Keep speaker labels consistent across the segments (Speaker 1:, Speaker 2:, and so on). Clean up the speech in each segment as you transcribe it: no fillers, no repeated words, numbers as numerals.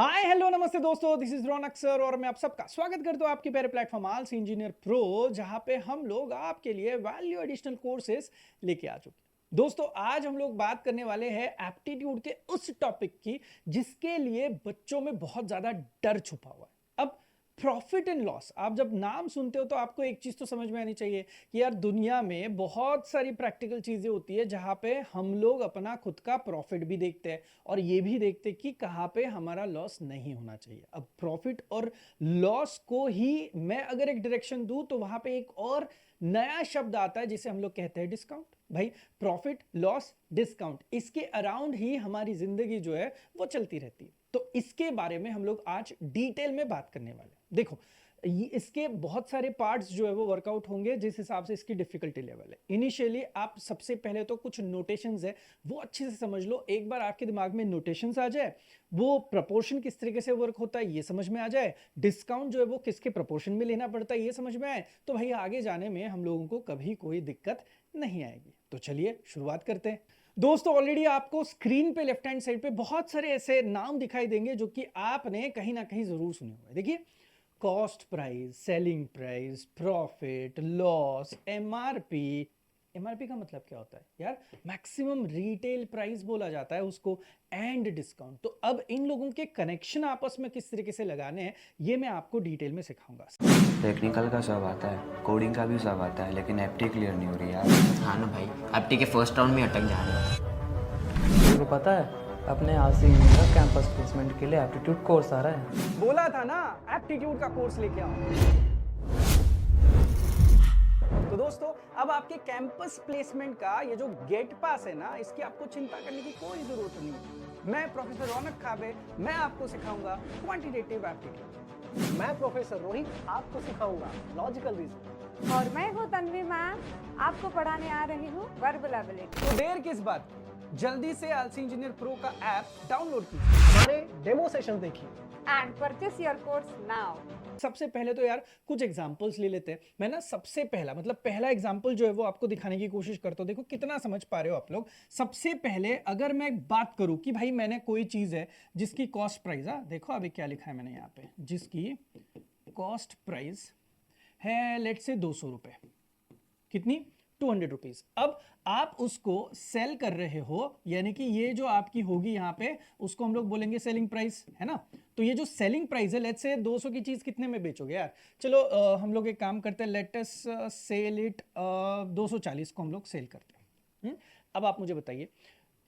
Speaker 1: Hi hello नमस्ते दोस्तों, this is Raunak sir और मैं आप सबका स्वागत करता हूं आपके प्यारे प्लेटफॉर्म आलसी इंजीनियर प्रो, जहां पे हम लोग आपके लिए वैल्यू एडिशनल कोर्सेज लेके आ चुके हैं। दोस्तों आज हम लोग बात करने वाले हैं एप्टीट्यूड के उस टॉपिक की जिसके लिए बच्चों में बहुत ज्यादा डर छुपा हुआ है। अब प्रॉफिट एंड लॉस, आप जब नाम सुनते हो तो आपको एक चीज तो समझ में आनी चाहिए कि यार दुनिया में बहुत सारी प्रैक्टिकल चीजें होती है जहां पे हम लोग अपना खुद का प्रॉफिट भी देखते हैं और ये भी देखते कि कहाँ पे हमारा लॉस नहीं होना चाहिए। अब प्रॉफिट और लॉस को ही मैं अगर एक डायरेक्शन दूं तो वहां पे एक और नया शब्द आता है जिसे हम लोग कहते हैं डिस्काउंट। भाई प्रॉफिट लॉस डिस्काउंट, इसके अराउंड ही हमारी जिंदगी जो है वो चलती रहती है। तो इसके बारे में हम लोग आज डिटेल में बात करने वाले हैं। देखो इसके बहुत सारे पार्ट्स जो है वो वर्कआउट होंगे जिस हिसाब से इसकी डिफिकल्टी लेवल है। इनिशियली आप सबसे पहले तो कुछ नोटेशंस है वो अच्छे से समझ लो। एक बार आपके दिमाग में नोटेशंस आ जाए, वो प्रपोर्शन किस तरीके से वर्क होता है ये समझ में आ जाए, डिस्काउंट जो है वो किसके प्रपोर्शन में लेना पड़ता है ये समझ में आए, तो भाई आगे जाने में हम लोगों को कभी कोई दिक्कत नहीं आएगी। तो चलिए शुरुआत करते हैं। दोस्तों ऑलरेडी आपको स्क्रीन पे लेफ्ट हैंड साइड पे बहुत सारे ऐसे नाम दिखाई देंगे जो कि आपने कहीं ना कहीं जरूर सुने हुए। देखिए cost price, selling price, profit, loss, MRP. MRP का मतलब क्या होता है यार? मैक्सिमम रिटेल प्राइस बोला जाता है उसको, एंड डिस्काउंट। तो अब इन लोगों के कनेक्शन आपस में किस तरीके से लगाने हैं ये मैं आपको डिटेल में सिखाऊंगा।
Speaker 2: टेक्निकल का सब आता है, कोडिंग का भी सब आता है, लेकिन एप्टी क्लियर नहीं हो रही यार।
Speaker 3: हाँ ना भाई, एप्टी के फर्स्ट राउंड में अटक जा रहे हो।
Speaker 4: तुमको पता है अपने आलसी इंजीनियर कैंपस प्लेसमेंट के लिए एप्टीट्यूड कोर्स आ रहा है।
Speaker 1: बोला था ना एप्टीट्यूड का कोर्स लेके आओ। तो दोस्तों अब आपके कैंपस प्लेसमेंट का ये जो गेट पास है ना, इसकी आपको चिंता करने की कोई जरूरत नहीं है। मैं प्रोफेसर रौनक खाबे, मैं आपको सिखाऊंगा क्वांटिटेटिव एप्टीट्यूड।
Speaker 5: मैं प्रोफेसर रोहित आपको सिखाऊंगा लॉजिकल रीजनिंग।
Speaker 6: और मैं हूँ तन्वी मैम, आपको पढ़ाने आ रही हूँ वर्बल एबिलिटी।
Speaker 1: तो देर किस बात की, जल्दी से आलसी इंजीनियर प्रो का ऐप डाउनलोड कीजिए,
Speaker 5: हमारे डेमो सेशन देखिए
Speaker 6: and purchase your course now.
Speaker 1: सबसे पहले तो यार कुछ एग्जांपल्स ले लेते हैं। मैं ना सबसे पहला पहला एग्जांपल जो है वो आपको दिखाने की कोशिश करता हूं। देखो कितना समझ पा रहे हो आप लोग। सबसे पहले अगर मैं बात करूं कि भाई मैंने कोई चीज है जिसकी कॉस्ट प्राइस, देखो अभी क्या लिखा है मैंने यहाँ पे, जिसकी कॉस्ट प्राइस है लेट्स से 200 रुपए। कितनी? 200 रुपीज। अब आप उसको सेल कर रहे हो, यानी कि ये जो आपकी होगी यहाँ पे उसको हम लोग बोलेंगे सेलिंग प्राइस, है ना? तो ये जो सेलिंग प्राइस है, लेट्स से 200 की चीज कितने में बेचोगे यार? चलो हम लोग एक काम करते हैं, लेट अस सेल इट 240 को हम लोग सेल करते हैं। अब आप मुझे बताइए,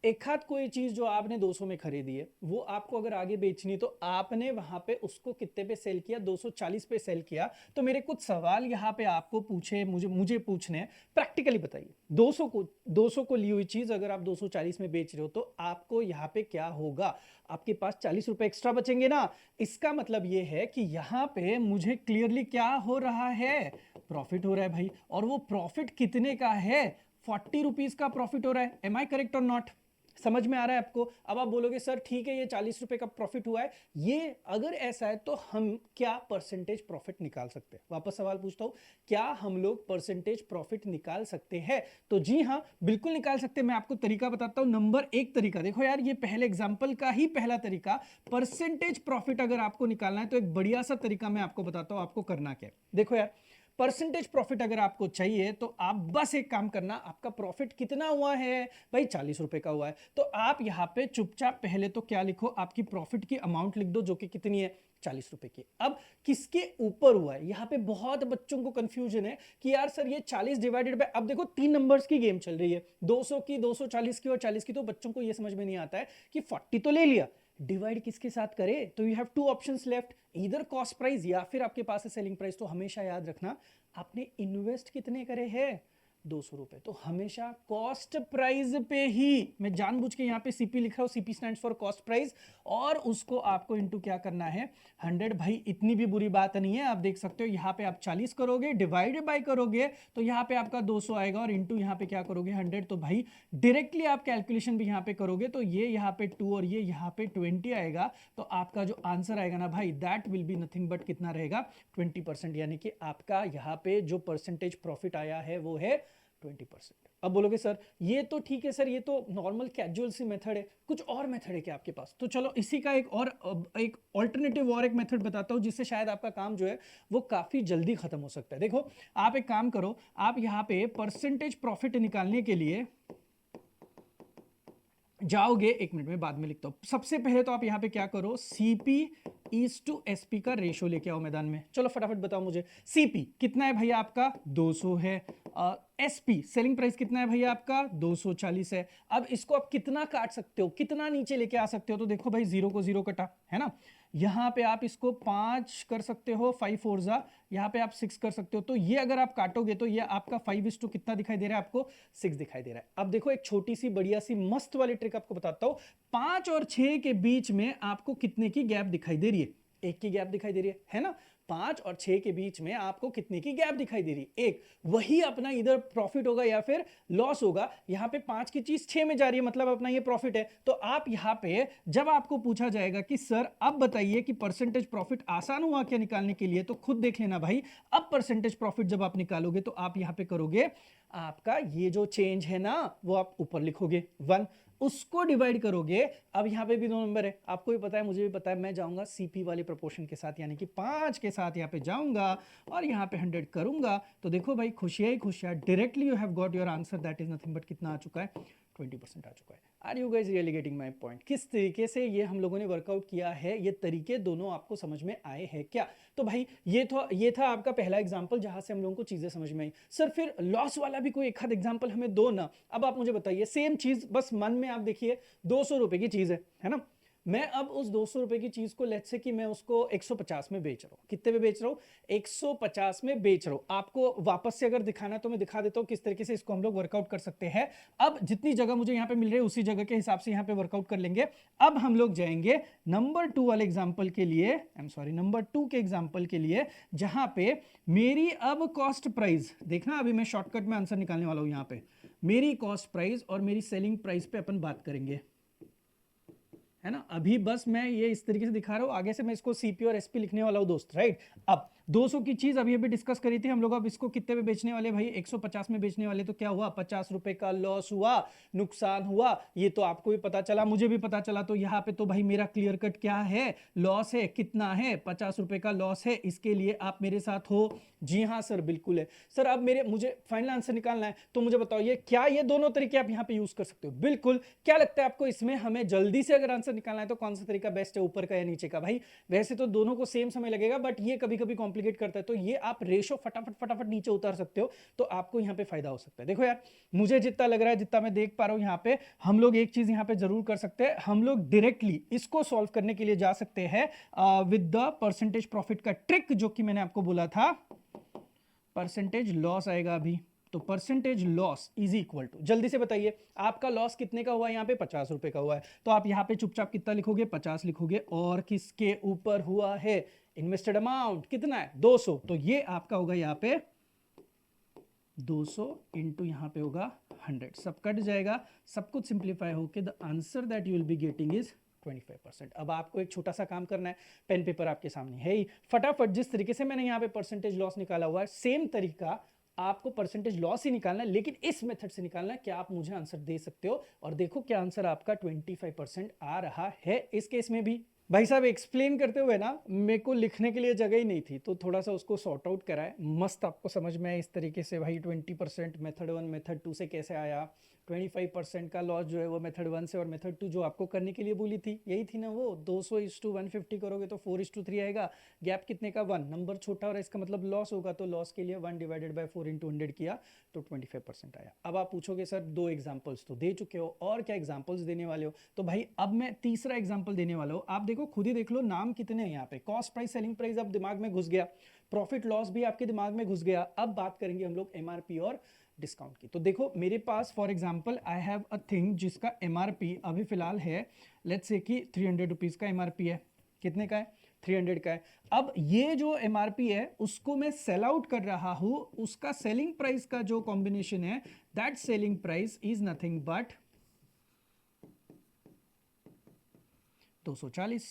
Speaker 1: एक हाथ कोई चीज जो आपने 200 में खरीदी है वो आपको अगर आगे बेचनी तो आपने वहां पे उसको कितने पे सेल किया? 240 पे सेल किया। तो मेरे कुछ सवाल यहाँ पे आपको पूछे, मुझे पूछने हैं। प्रैक्टिकली बताइए, 200 को ली हुई चीज अगर आप 240 में बेच रहे हो तो आपको यहाँ पे क्या होगा? आपके पास 40 रुपए एक्स्ट्रा बचेंगे ना। इसका मतलब ये है कि यहाँ पे मुझे क्लियरली क्या हो रहा है? प्रॉफिट हो रहा है भाई। और वो प्रॉफिट कितने का है? 40 रुपीज का प्रॉफिट हो रहा है। एम आई करेक्ट और नॉट? समझ में आ रहा है आपको? अब आप बोलोगे सर ठीक है ये 40 रुपए का प्रॉफिट हुआ है, ये अगर ऐसा है तो हम क्या परसेंटेज प्रॉफिट निकाल सकते हैं? वापस सवाल पूछता हूं, क्या हम लोग परसेंटेज प्रॉफिट निकाल सकते हैं? तो जी हाँ बिल्कुल निकाल सकते हैं। मैं आपको तरीका बताता हूं। नंबर एक तरीका देखो यार, ये पहले एग्जाम्पल का ही पहला तरीका, परसेंटेज प्रॉफिट अगर आपको निकालना है तो एक बढ़िया सा तरीका मैं आपको बताता हूं आपको करना क्या है। देखो यार, परसेंटेज प्रॉफिट अगर आपको चाहिए तो आप बस एक काम करना, आपका प्रॉफिट कितना हुआ है भाई? 40 रुपए का हुआ है। तो आप यहां पे चुपचाप पहले तो क्या लिखो, आपकी प्रॉफिट की अमाउंट लिख दो जो कि कितनी है? 40 रुपए की। अब किसके ऊपर हुआ है? यहां पे बहुत बच्चों को कंफ्यूजन है कि यार सर ये 40 डिवाइडेड बाय, अब देखो 3 नंबर्स की गेम चल रही है, 200 की, 240 की और 40 की। तो बच्चों को ये समझ में नहीं आता है कि 40 तो ले लिया, डिवाइड किसके साथ करे? तो you have two options left, इधर कॉस्ट प्राइस या फिर आपके पास है सेलिंग प्राइस। तो हमेशा याद रखना आपने इन्वेस्ट कितने करे हैं? 200 रुपए। तो हमेशा कॉस्ट प्राइस पे ही, मैं जानबूझ के यहाँ पे सीपी लिख रहा हूँ, CP stands for cost price, और उसको आपको इनटू क्या करना है? 100। भाई इतनी भी बुरी बात नहीं है। आप देख सकते हो यहाँ पे आप 40 करोगे, डिवाइडेड बाय करोगे तो यहाँ पे आपका 200 आएगा, और इनटू यहाँ पे क्या करोगे? 100। तो भाई डायरेक्टली आप कैलकुलेशन भी यहाँ पे करोगे तो ये यहाँ पे 2 और ये यहाँ पे 20 आएगा। तो आपका जो आंसर आएगा ना भाई, that will be nothing but कितना रहेगा? 20%। यानी कि आपका यहाँ पे जो परसेंटेज प्रॉफिट आया है वो है 20%। अब बोलोगे सर ये तो ठीक है सर, ये तो नॉर्मल कैजुअल सी मेथड है, कुछ और मेथड है क्या आपके पास? तो चलो इसी का एक ऑल्टरनेटिव और एक मेथड बताता हूँ जिससे शायद आपका काम जो है वो काफ़ी जल्दी खत्म हो सकता है। देखो आप एक काम करो, आप यहाँ पे परसेंटेज प्रॉफिट निकालने के लिए जाओगे, एक मिनट में बाद में लिखता हूं। सबसे पहले तो आप यहां पे क्या करो, सीपी इज टू एसपी का रेशो लेके आओ मैदान में। चलो फटाफट बताओ मुझे, सीपी कितना है भैया आपका 200 है, एसपी सेलिंग प्राइस कितना है भैया आपका 240 है। अब इसको आप कितना काट सकते हो, कितना नीचे लेके आ सकते हो? तो देखो भाई 0 को 0 कटा है ना, यहाँ पे आप इसको 5 कर सकते हो, 5 4 जा, यहाँ पे आप 6 कर सकते हो। तो ये अगर आप काटोगे तो ये आपका 5:2 कितना दिखाई दे रहा है आपको? 6 दिखाई दे रहा है। अब देखो एक छोटी सी बढ़िया सी मस्त वाली ट्रिक आपको बताता हूँ। 5 और 6 के बीच में आपको कितने की गैप दिखाई दे रही है? 1 की गैप दिखाई दे रही है ना। 5 और 6 के बीच में आपको कितने की गैप दिखाई दे रही है? 1। वही अपना इधर प्रॉफिट होगा या फिर लॉस होगा। यहाँ पे 5 की चीज 6 में जा रही है, मतलब अपना ये प्रॉफिट है। तो आप यहाँ पे जब आपको पूछा जाएगा कि सर अब बताइए कि परसेंटेज प्रॉफिट आसान हुआ क्या निकालने के लिए, तो खुद देख लेना भाई। अब परसेंटेज प्रॉफिट जब आप निकालोगे तो आप यहाँ पे करोगे, आपका ये जो चेंज है ना वो आप ऊपर लिखोगे 1, उसको डिवाइड करोगे। अब यहाँ पे भी 2 नंबर है, आपको भी पता है मुझे भी पता है, मैं जाऊंगा सीपी वाले प्रोपोर्शन के साथ, यानी कि 5 के साथ यहाँ पे जाऊंगा और यहाँ पे 100 करूंगा। तो देखो भाई खुशियां ही खुशियां, directly you have got your answer, that is nothing but कितना आ चुका है? 20% आ चुका है। Are you guys really getting my point? किस तरीके से ये हम लोगों ने वर्कआउट किया है, ये तरीके दोनों आपको समझ में आए हैं क्या? तो भाई ये था आपका पहला एग्जाम्पल जहां से हम लोगों को चीजें समझ में आई। सर फिर लॉस वाला भी कोई एक आध एग्जाम्पल हमें दो ना। अब आप मुझे बताइए, सेम चीज, बस मन में आप देखिए 200 रुपए की चीज है ना, मैं अब उस 200 रुपए की चीज को लेट्स से कि मैं उसको 150 में बेच रहा हूं। कितने में बेच रहा हूं? 150 में बेच रहा हूं। आपको वापस से अगर दिखाना तो मैं दिखा देता हूं किस तरीके से इसको हम लोग वर्कआउट कर सकते हैं। अब जितनी जगह मुझे यहां पे मिल रही है उसी जगह के हिसाब से यहां पे वर्कआउट कर लेंगे। अब हम लोग जाएंगे नंबर 2 वाले एग्जाम्पल के लिए, नंबर 2 के एग्जाम्पल के लिए, जहां पे मेरी अब कॉस्ट प्राइस देखना, अभी मैं शॉर्टकट में आंसर निकालने वाला हूं। यहां पे मेरी कॉस्ट प्राइस और मेरी सेलिंग प्राइस पे अपन बात करेंगे, है ना। अभी बस मैं ये इस तरीके से दिखा रहा हूं, आगे से मैं इसको सीपी और एसपी लिखने वाला हूं दोस्त, राइट। अब 200 की चीज अभी डिस्कस करी थी हम लोग, अब इसको कितने में बेचने वाले भाई? 150 में बेचने वाले। तो क्या हुआ? 50 रुपए का लॉस हुआ, नुकसान हुआ, ये तो आपको भी पता चला, मुझे भी पता चला। तो यहाँ पे तो भाई मेरा क्लियर कट क्या है, लॉस है। कितना है? 50 रुपए का लॉस है। इसके लिए आप मेरे साथ हो? जी हाँ सर, बिल्कुल है। सर अब मुझे फाइनल आंसर निकालना है, तो मुझे बताओ क्या ये दोनों तरीके आप यहाँ पे यूज कर सकते हो? बिल्कुल। क्या लगता है आपको इसमें हमें जल्दी से अगर आंसर निकालना है तो कौन सा तरीका बेस्ट है, ऊपर का या नीचे का? भाई वैसे तो दोनों को सेम समय लगेगा, बट ये कभी कभी कॉम्प्लिकेट करता है, तो ये आप रेशो फटाफट नीचे उतार सकते हो, तो आपको यहाँ पे फायदा हो सकता है। देखो यार, मुझे जितना लग रहा है, जितना मैं देख पा रहा हूँ, यहाँ पे हम लोग एक चीज यहाँ पे जरूर कर सकते हैं, हम लोग डायरेक्टली इसको सॉल्व करने के लिए जा सकते हैं विद द परसेंटेज प्रॉफिट का ट्रिक, जो कि मैंने आपको बोला था परसेंटेज लॉस आएगा अभी। तो percentage loss is equal to, जल्दी से बताइए आपका लॉस कितने का हुआ है? यहाँ पे 50 रुपए का हुआ है, तो आप यहाँ पे चुपचाप कितना लिखोगे? 50 लिखोगे। और किसके ऊपर हुआ है? इन्वेस्टेड अमाउंट कितना है? 200। तो ये आपका होगा यहाँ पे 200 इंटू यहाँ पे होगा 100, सब कट जाएगा, सब कुछ सिंप्लीफाई होके the answer that you will be getting is 25%। अब आपको एक छोटा सा काम करना है, पेन पेपर आपके सामने है ही, फटाफट जिस तरीके से मैंने यहाँ पे परसेंटेज लॉस निकाला हुआ है, सेम तरीका आपको परसेंटेज लॉस ही निकालना है, लेकिन इस मेथड से निकालना है। क्या आप मुझे आंसर दे सकते हो? और देखो क्या आंसर आपका 25% आ रहा है इस केस में भी। भाई साहब एक्सप्लेन करते हुए ना मेरे को लिखने के लिए जगह ही नहीं थी, तो थोड़ा सा उसको सॉर्ट आउट करा है, मस्त आपको समझ में आए इस तरीके से। भाई 20% मेथड 1 मेथड 2 से कैसे आया, 25% का लॉस जो है वो मेथड 1 से, और मेथड 2 जो आपको करने के लिए बोली थी यही थी ना, वो 200:150 करोगे तो 4:3 आएगा। गैप कितने का? 1। नंबर छोटा हो रहा है, इसका मतलब लॉस होगा, तो लॉस के लिए 1/4 × 100 किया तो 25% आया। अब आप पूछोगे सर 2 एग्जाम्पल्स तो दे चुके हो, और क्या एग्जाम्पल्स देने वाले हो? तो भाई अब मैं तीसरा एग्जाम्पल देने वाला हूँ। आप देखो, खुद ही देख लो नाम कितने हैं यहाँ पे। कॉस्ट प्राइस, सेलिंग प्राइस अब दिमाग में घुस गया, प्रॉफिट लॉस भी आपके दिमाग में घुस गया। अब बात करेंगे हम लोग एमआरपी और डिस्काउंट की। तो देखो मेरे पास for example I have a thing जिसका एमआरपी अभी फिलहाल है, लेट्स से कि 300 रुपीज का एमआरपी है। कितने का है? 300 का है। अब ये जो एमआरपी है उसको मैं सेल आउट कर रहा हूं, उसका सेलिंग प्राइस का जो कॉम्बिनेशन है, that selling price is nothing but 240।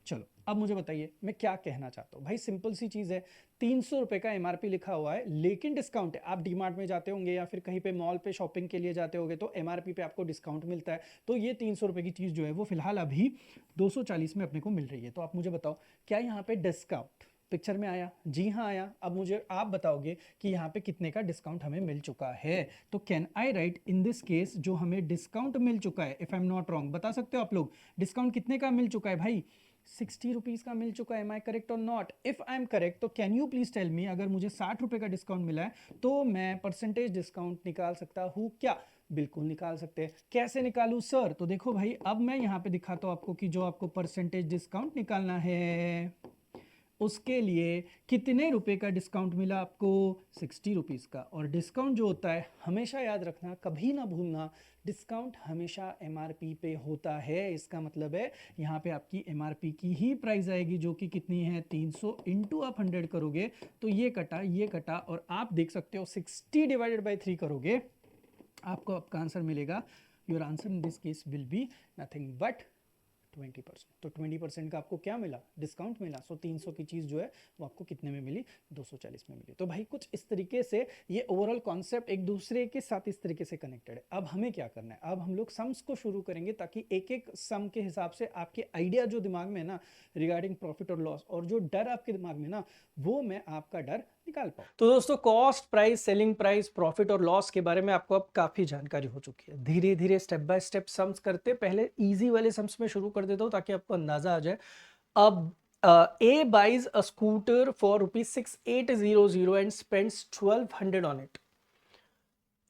Speaker 1: चलो अब मुझे बताइए मैं क्या कहना चाहता हूँ भाई। सिंपल सी चीज़ है, 300 रुपये का एमआरपी लिखा हुआ है लेकिन डिस्काउंट है। आप डीमार्ट में जाते होंगे या फिर कहीं पे मॉल पे शॉपिंग के लिए जाते होंगे तो एमआरपी पे आपको डिस्काउंट मिलता है। तो ये 300 रुपये की चीज़ जो है वो फिलहाल अभी 240 में अपने को मिल रही है। तो आप मुझे बताओ क्या यहाँ पे डिस्काउंट पिक्चर में आया? जी हाँ आया। अब मुझे आप बताओगे कि यहाँ पे कितने का डिस्काउंट हमें मिल चुका है। तो can I right in this case जो हमें डिस्काउंट मिल चुका है, if I am not wrong, बता सकते हो आप लोग डिस्काउंट कितने का मिल चुका है भाई? 60 रुपीज़ का मिल चुका है। एम आई करेक्ट और not? If I am correct तो can you please tell me, अगर मुझे 60 रुपये का डिस्काउंट मिला है तो मैं परसेंटेज डिस्काउंट निकाल सकता हूँ क्या? बिल्कुल निकाल सकते हैं। कैसे निकालूँ सर? तो देखो भाई अब मैं यहाँ पे दिखाता हूँ आपको कि जो आपको परसेंटेज डिस्काउंट निकालना है उसके लिए कितने रुपए का डिस्काउंट मिला आपको? 60 रुपीज़ का। और डिस्काउंट जो होता है हमेशा याद रखना, कभी ना भूलना, डिस्काउंट हमेशा एमआरपी पे होता है। इसका मतलब है यहाँ पे आपकी एमआरपी की ही प्राइस आएगी जो कि कितनी है 300 इंटू आप 100 करोगे तो ये कटा और आप देख सकते हो 60 डिवाइडेड बाई 3 करोगे आपको आपका आंसर मिलेगा। Your answer in this case will be nothing but 20%। तो 20% का आपको क्या मिला? डिस्काउंट मिला। सो 300 की चीज़ जो है वो आपको कितने में मिली? 240 में मिली। तो भाई कुछ इस तरीके से ये ओवरऑल कॉन्सेप्ट एक दूसरे के साथ इस तरीके से कनेक्टेड है। अब हमें क्या करना है? अब हम लोग सम्स को शुरू करेंगे ताकि एक एक सम के हिसाब से आपके आइडिया जो दिमाग में है ना रिगार्डिंग प्रॉफिट और लॉस और जो डर आपके दिमाग में ना वो मैं आपका डर निकाल पाऊँ। तो दोस्तों cost price, selling price, profit और लॉस के बारे में आपको अब काफ़ी जानकारी हो चुकी है। धीरे धीरे स्टेप बाय स्टेप सम्स करते, पहले ईजी वाले सम्स में शुरू कर देता हूँ ताकि आपको अंदाजा आ जाए। अब A buys a scooter for ₹6800 and spends 1200 on it.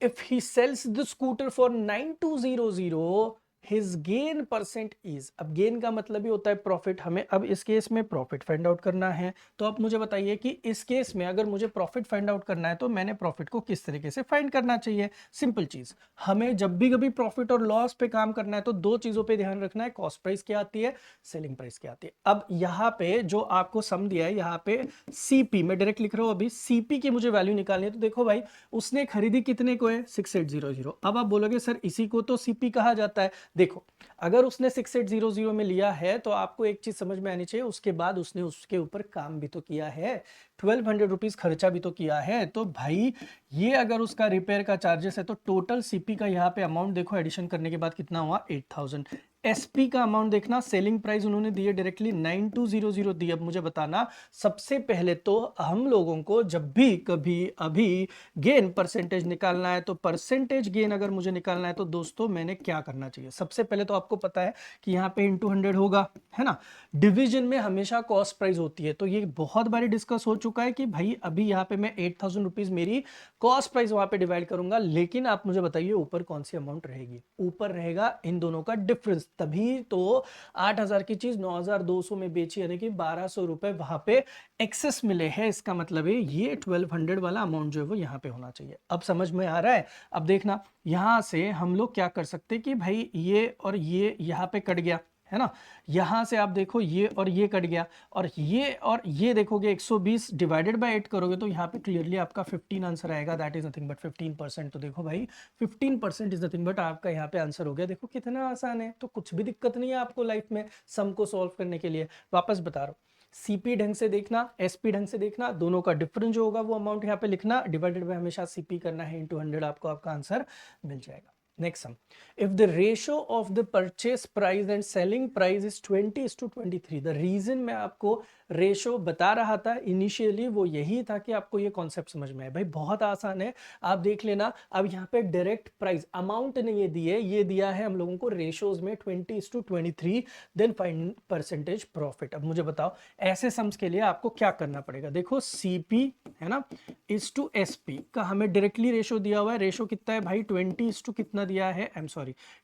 Speaker 1: If he sells the scooter for 9200, his gain percent is, अब गेन का मतलब ही होता है प्रॉफिट। हमें अब इस केस में प्रॉफिट फाइंड आउट करना है। तो आप मुझे बताइए कि इस केस में अगर मुझे प्रॉफिट फाइंड आउट करना है तो मैंने प्रॉफिट को किस तरीके से फाइंड करना चाहिए? सिंपल चीज, हमें जब भी कभी प्रॉफिट और लॉस पे काम करना है तो दो चीजों पे ध्यान रखना है, कॉस्ट प्राइस क्या आती है, सेलिंग प्राइस क्या आती है। अब यहाँ पे जो आपको सम दिया है यहाँ पे सीपी, मैं डायरेक्ट लिख रहा हूँ अभी सीपी की मुझे वैल्यू निकालनी है। तो देखो भाई उसने खरीदी कितने को है? 6800। अब आप बोलोगे सर इसी को तो सीपी कहा जाता है। देखो अगर उसने 6800 में लिया है तो आपको एक चीज समझ में आनी चाहिए, उसके बाद उसने उसके ऊपर काम भी तो किया है, 1200 रुपीज खर्चा भी तो किया है। तो भाई ये अगर उसका रिपेयर का चार्जेस है तो टोटल सीपी का यहाँ पे अमाउंट देखो एडिशन करने के बाद कितना हुआ 8000। एसपी का अमाउंट देखना, सेलिंग प्राइस उन्होंने दिए डायरेक्टली 9200 दी। अब मुझे बताना सबसे पहले तो हम लोगों को जब भी कभी अभी गेन परसेंटेज निकालना है तो परसेंटेज गेन अगर मुझे निकालना है तो दोस्तों मैंने क्या करना चाहिए? सबसे पहले तो आपको पता है कि यहाँ पे इंटू 100 होगा, है ना। डिवीजन में हमेशा कॉस्ट प्राइस होती है। तो ये बहुत बारी डिस्कस हो चुका है कि भाई अभी यहाँ पे मैं 8000 रुपीज मेरी कॉस्ट प्राइस वहां पे डिवाइड करूंगा, लेकिन आप मुझे बताइए ऊपर कौन सी अमाउंट रहेगी? ऊपर रहेगा इन दोनों का डिफरेंस। तभी तो 8000 की चीज 9200 में बेची, यानी कि 1200 रुपए वहां पे एक्सेस मिले हैं। इसका मतलब है ये 1200 वाला अमाउंट जो है वो यहाँ पे होना चाहिए। अब समझ में आ रहा है? अब देखना यहां से हम लोग क्या कर सकते हैं कि भाई ये और ये यहाँ पे कट गया, है ना। यहां से आप देखो ये और ये कट गया और ये देखोगे 120 डिवाइडेड बाय 8 करोगे तो यहाँ पे क्लियरली आपका 15 आंसर आएगा। That is nothing but 15%। तो देखो भाई 15% इज नथिंग बट आपका यहाँ पे आंसर हो गया। देखो कितना आसान है। तो कुछ भी दिक्कत नहीं है आपको लाइफ में सम को सॉल्व करने के लिए। वापस बता रहा हूँ, सीपी ढंग से देखना, एसपी ढंग से देखना, दोनों का डिफरेंस जो होगा वो अमाउंट यहाँ पे लिखना, डिवाइडेड बाय हमेशा सीपी करना है, इंटू 100 आपको आपका आंसर मिल जाएगा। Next sum. If the ratio of the purchase price and selling price is 20:23, the reason मैं आपको रेशो बता रहा था इनिशियली वो यही था कि आपको ये कॉन्सेप्ट समझ में आए। भाई बहुत आसान है, आप देख लेना। अब यहाँ पे डायरेक्ट प्राइस अमाउंट ने ये दी है, ये दिया है हम लोगों को रेशोज में 20:23, देन फाइंड परसेंटेज प्रॉफिट। अब मुझे बताओ ऐसे सम्स के लिए आपको क्या करना पड़ेगा? देखो सीपी है ना इज टू एसपी का हमें डायरेक्टली रेशो दिया हुआ है। रेशो कितना है भाई? 20 कितना दिया है?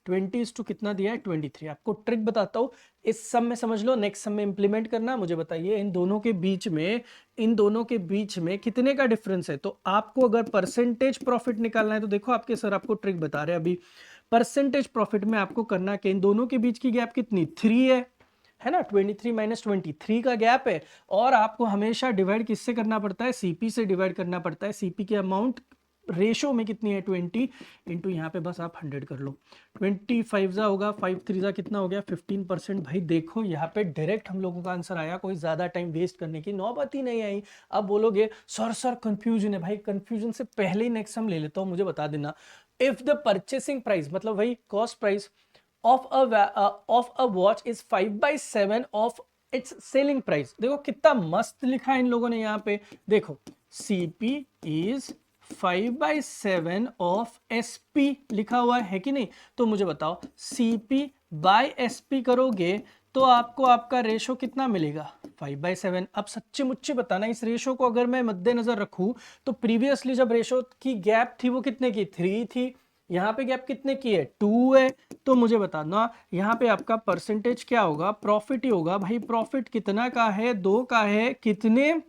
Speaker 1: 20 कितना दिया है? 23। आपको ट्रिक बताता हूँ, इस सम में समझ लो, नेक्स्ट सम में इंप्लीमेंट करना। मुझे बताइए इन दोनों के बीच में कितने का डिफरेंस है? तो आपको अगर परसेंटेज प्रॉफिट निकालना है तो देखो आपके सर आपको ट्रिक बता रहे हैं अभी। परसेंटेज प्रॉफिट में आपको करना कि इन दोनों के बीच की गैप कितनी? 3 है ना। 23 - 23 का गैप है और आपको हमेशा डिवाइड किससे करना पड़ता है? सीपी से डिवाइड करना पड़ता है। सीपी के अमाउंट रेशो में कितनी है 20 इंटू यहाँ पे बस आप 100 कर लो, 25 जा होगा, 5 3 जा कितना हो गया 15%। भाई देखो यहाँ पे डायरेक्ट हम लोगों का आंसर आया, कोई ज़्यादा टाइम वेस्ट करने की नौबत ही नहीं आई। अब बोलोगे सर कंफ्यूजन है, भाई कंफ्यूजन से पहले ही नेक्स्ट हम ले लेता हूँ, मुझे बता देना। इफ द परचेसिंग प्राइस मतलब भाई cost price of a watch is 5/7 of its selling price. देखो कितना मस्त लिखा है इन लोगों ने यहाँ पे, देखो CP इज 5/7 ऑफ SP लिखा हुआ है कि नहीं। तो मुझे बताओ CP बाय SP करोगे तो आपको आपका रेशो कितना मिलेगा 5/7। अब सच्चे मुच्चे बताना, इस रेशो को अगर मैं मद्देनजर रखूं तो प्रीवियसली जब रेशो की गैप थी वो कितने की 3 थी, यहाँ पे गैप कितने की है 2 है। तो मुझे बताना यहाँ पे आपका परसेंटेज क्या होगा, प्रॉफिट ही होगा। भाई प्रॉफिट कितना का है 2 का है, कितने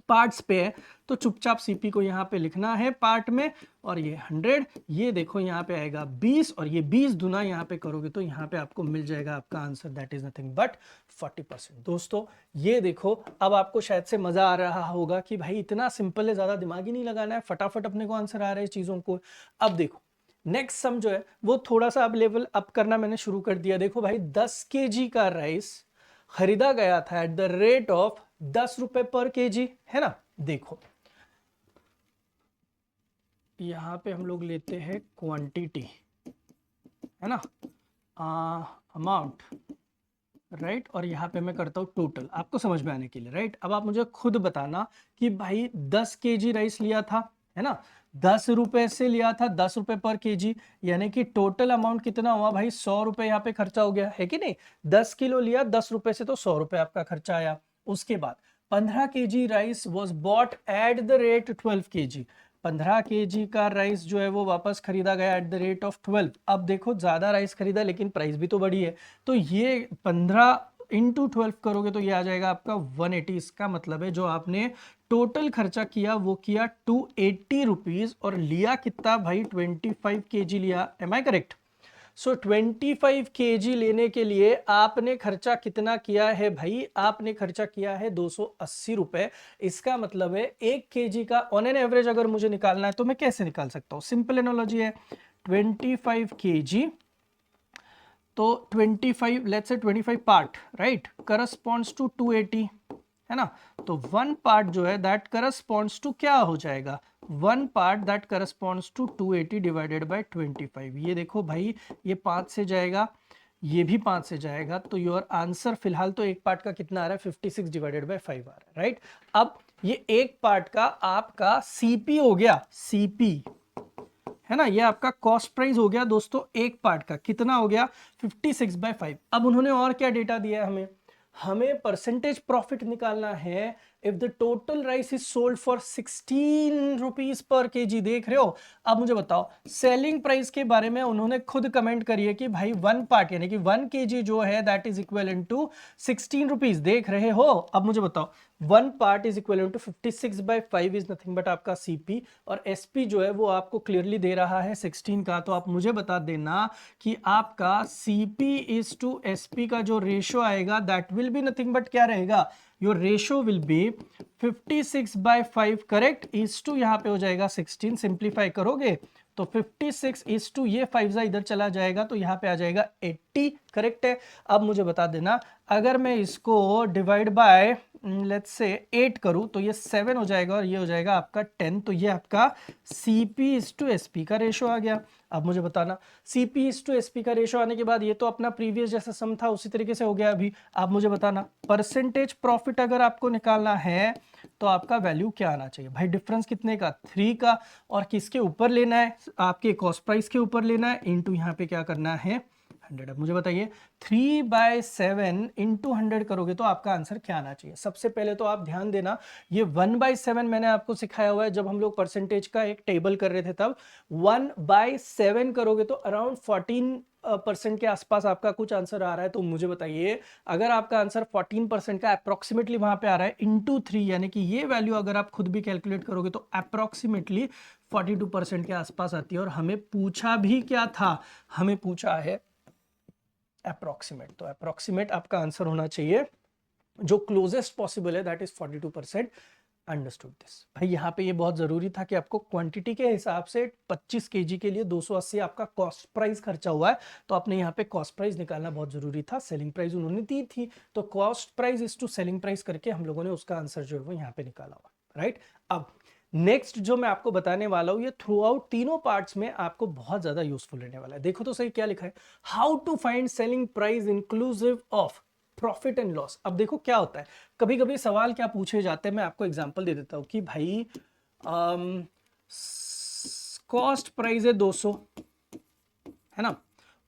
Speaker 1: पार्ट्स पे है, तो चुपचाप CP को यहाँ पे लिखना है पार्ट में, और ये 100, ये देखो यहाँ पे आएगा 20, और ये 20 गुना यहाँ पे करोगे तो यहाँ पे आपको मिल जाएगा आपका answer, that is nothing but 40%। दोस्तों ये देखो, अब आपको शायद से मजा आ रहा होगा कि भाई इतना सिंपल है, ज्यादा दिमाग ही नहीं लगाना है, फटाफट अपने को आंसर आ रहे हैं चीजों को। अब देखो नेक्स्ट सम जो है वो थोड़ा सा अब लेवल अप करना मैंने शुरू कर दिया। देखो भाई 10 kg का राइस खरीदा गया था एट द रेट ऑफ 10 रुपए पर kg, है ना। देखो यहां पे हम लोग लेते हैं क्वांटिटी, है ना, अमाउंट, राइट, और यहाँ पे मैं करता हूँ टोटल आपको समझ में आने के लिए, राइट। अब आप मुझे खुद बताना कि भाई 10 kg राइस लिया था, है ना, 10 रुपए से लिया था, 10 रुपए पर kg, यानी कि टोटल अमाउंट कितना हुआ भाई 100 रुपए यहाँ पे खर्चा हो गया, है कि नहीं। 10 किलो लिया 10 रुपए से तो 100 रुपए आपका खर्चा आया। उसके बाद 15 kg rice was bought at the rate 12 kg, 15 kg का राइस जो है वो वापस खरीदा गया एट द रेट ऑफ 12। अब देखो ज्यादा राइस खरीदा लेकिन प्राइस भी तो बढ़ी है, तो ये 15 इंटू 12 करोगे तो ये आ जाएगा आपका 180। इसका मतलब है जो आपने टोटल खर्चा किया वो किया 280 रुपीज, और लिया कितना भाई 25 kg लिया, am I correct. So 25 kg लेने के लिए आपने खर्चा कितना किया है भाई, आपने खर्चा किया है 280 रुपए। इसका मतलब है 1 kg का ऑन एन एवरेज अगर मुझे निकालना है तो मैं कैसे निकाल सकता हूं, सिंपल एनालॉजी है 25 kg, तो 25 let's say 25 part right corresponds to 280, है ना। तो 1 पार्ट जो है दैट करस्पॉन्ड्स टू क्या हो जाएगा, 1 part that corresponds to 280 divided by 25। ये देखो भाई ये 5 से जाएगा, ये भी 5 से जाएगा, तो योर आंसर फिलहाल तो एक पार्ट का कितना आ रहा है 56 डिवाइडेड बाय 5 आ रहा है, राइट। अब ये एक पार्ट का आपका CP हो गया, CP है ना, ये आपका कॉस्ट प्राइस हो गया दोस्तों, एक पार्ट का कितना हो गया 56/5। अब उन्होंने और क्या डेटा दिया है हमें परसेंटेज प्रॉफिट निकालना है if the total rice is sold for 16 rupees per kg। देख रहे हो। अब मुझे बताओ सेलिंग प्राइस के बारे में उन्होंने खुद कमेंट करी है कि भाई 1 पार्ट यानी कि 1 kg जो है that is equivalent to 16 rupees, देख रहे हो। अब मुझे बताओ 1 part is equivalent to 56/5 is nothing but आपका CP, और SP जो है वो आपको क्लियरली दे रहा है 16 का। तो आप मुझे बता देना कि आपका CP इज टू SP का जो रेशियो आएगा that will be nothing but क्या रहेगा, your ratio will be 56/5 correct, is to यहाँ पे हो जाएगा 16, सिंप्लीफाई करोगे तो 56 इज टू ये 5 इधर चला जाएगा तो यहाँ पे आ जाएगा 80, करेक्ट है। अब मुझे बता देना अगर मैं इसको डिवाइड बाय लेट्स से 8 करूं तो ये 7 हो जाएगा और ये हो जाएगा आपका 10, तो ये आपका CP इज टू SP का रेशो आ गया। अब मुझे बताना CP इज टू SP का रेशो आने के बाद ये तो अपना प्रीवियस जैसा सम था उसी तरीके से हो गया अभी। अब मुझे बताना परसेंटेज प्रॉफिट अगर आपको निकालना है तो आपका वैल्यू क्या आना चाहिए भाई, डिफरेंस कितने का 3 का, और किसके ऊपर लेना है आपके कॉस्ट प्राइस के ऊपर लेना है, इनटू यहाँ पे क्या करना है 100। अब मुझे बताइए 3/7 इंटू 100 करोगे तो आपका आंसर क्या आना चाहिए। सबसे पहले तो आप ध्यान देना ये 1/7 मैंने आपको सिखाया हुआ है जब हम लोग परसेंटेज का एक टेबल कर रहे थे, तब 1/7 करोगे तो अराउंड 14% के आसपास आपका कुछ आंसर आ रहा है। तो मुझे बताइए अगर आपका आंसर 14% का अप्रोक्सीमेटली वहां पे आ रहा है इंटू 3, यानी कि ये वैल्यू अगर आप खुद भी कैलकुलेट करोगे तो अप्रोक्सीमेटली 42% के आसपास आती है। और हमें पूछा भी क्या था, हमें पूछा है अप्रोक्सीमेट, तो अप्रोक्सीमेट आपका आंसर होना चाहिए जो क्लोजेस्ट पॉसिबल है दैट इज 42%। Understood this. भाई यहाँ पे ये बहुत ज़रूरी था कि आपको क्वांटिटी के हिसाब से 25 केजी के लिए 280 आपका कॉस्ट प्राइस खर्चा हुआ है, तो आपने यहाँ पे कॉस्ट प्राइस निकालना बहुत ज़रूरी था। सेलिंग प्राइस उन्होंने दी थी, तो cost price is to selling price करके हम लोगों ने उसका आंसर जो है वो यहाँ पे निकाला हुआ, राइट। अब नेक्स्ट जो मैं आपको बताने वाला हूँ, ये थ्रू आउट तीनों पार्ट्स में आपको बहुत ज़्यादा यूजफुल रहने वाला है। देखो तो सही क्या लिखा है, how to find selling price inclusive of profit and loss. अब देखो क्या होता है, कभी कभी सवाल क्या पूछे जाते हैं, मैं आपको एग्जांपल दे देता हूं कि भाई कॉस्ट प्राइस है 200, है ना,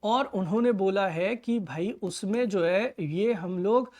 Speaker 1: और उन्होंने बोला है कि भाई उसमें जो है ये हम लोग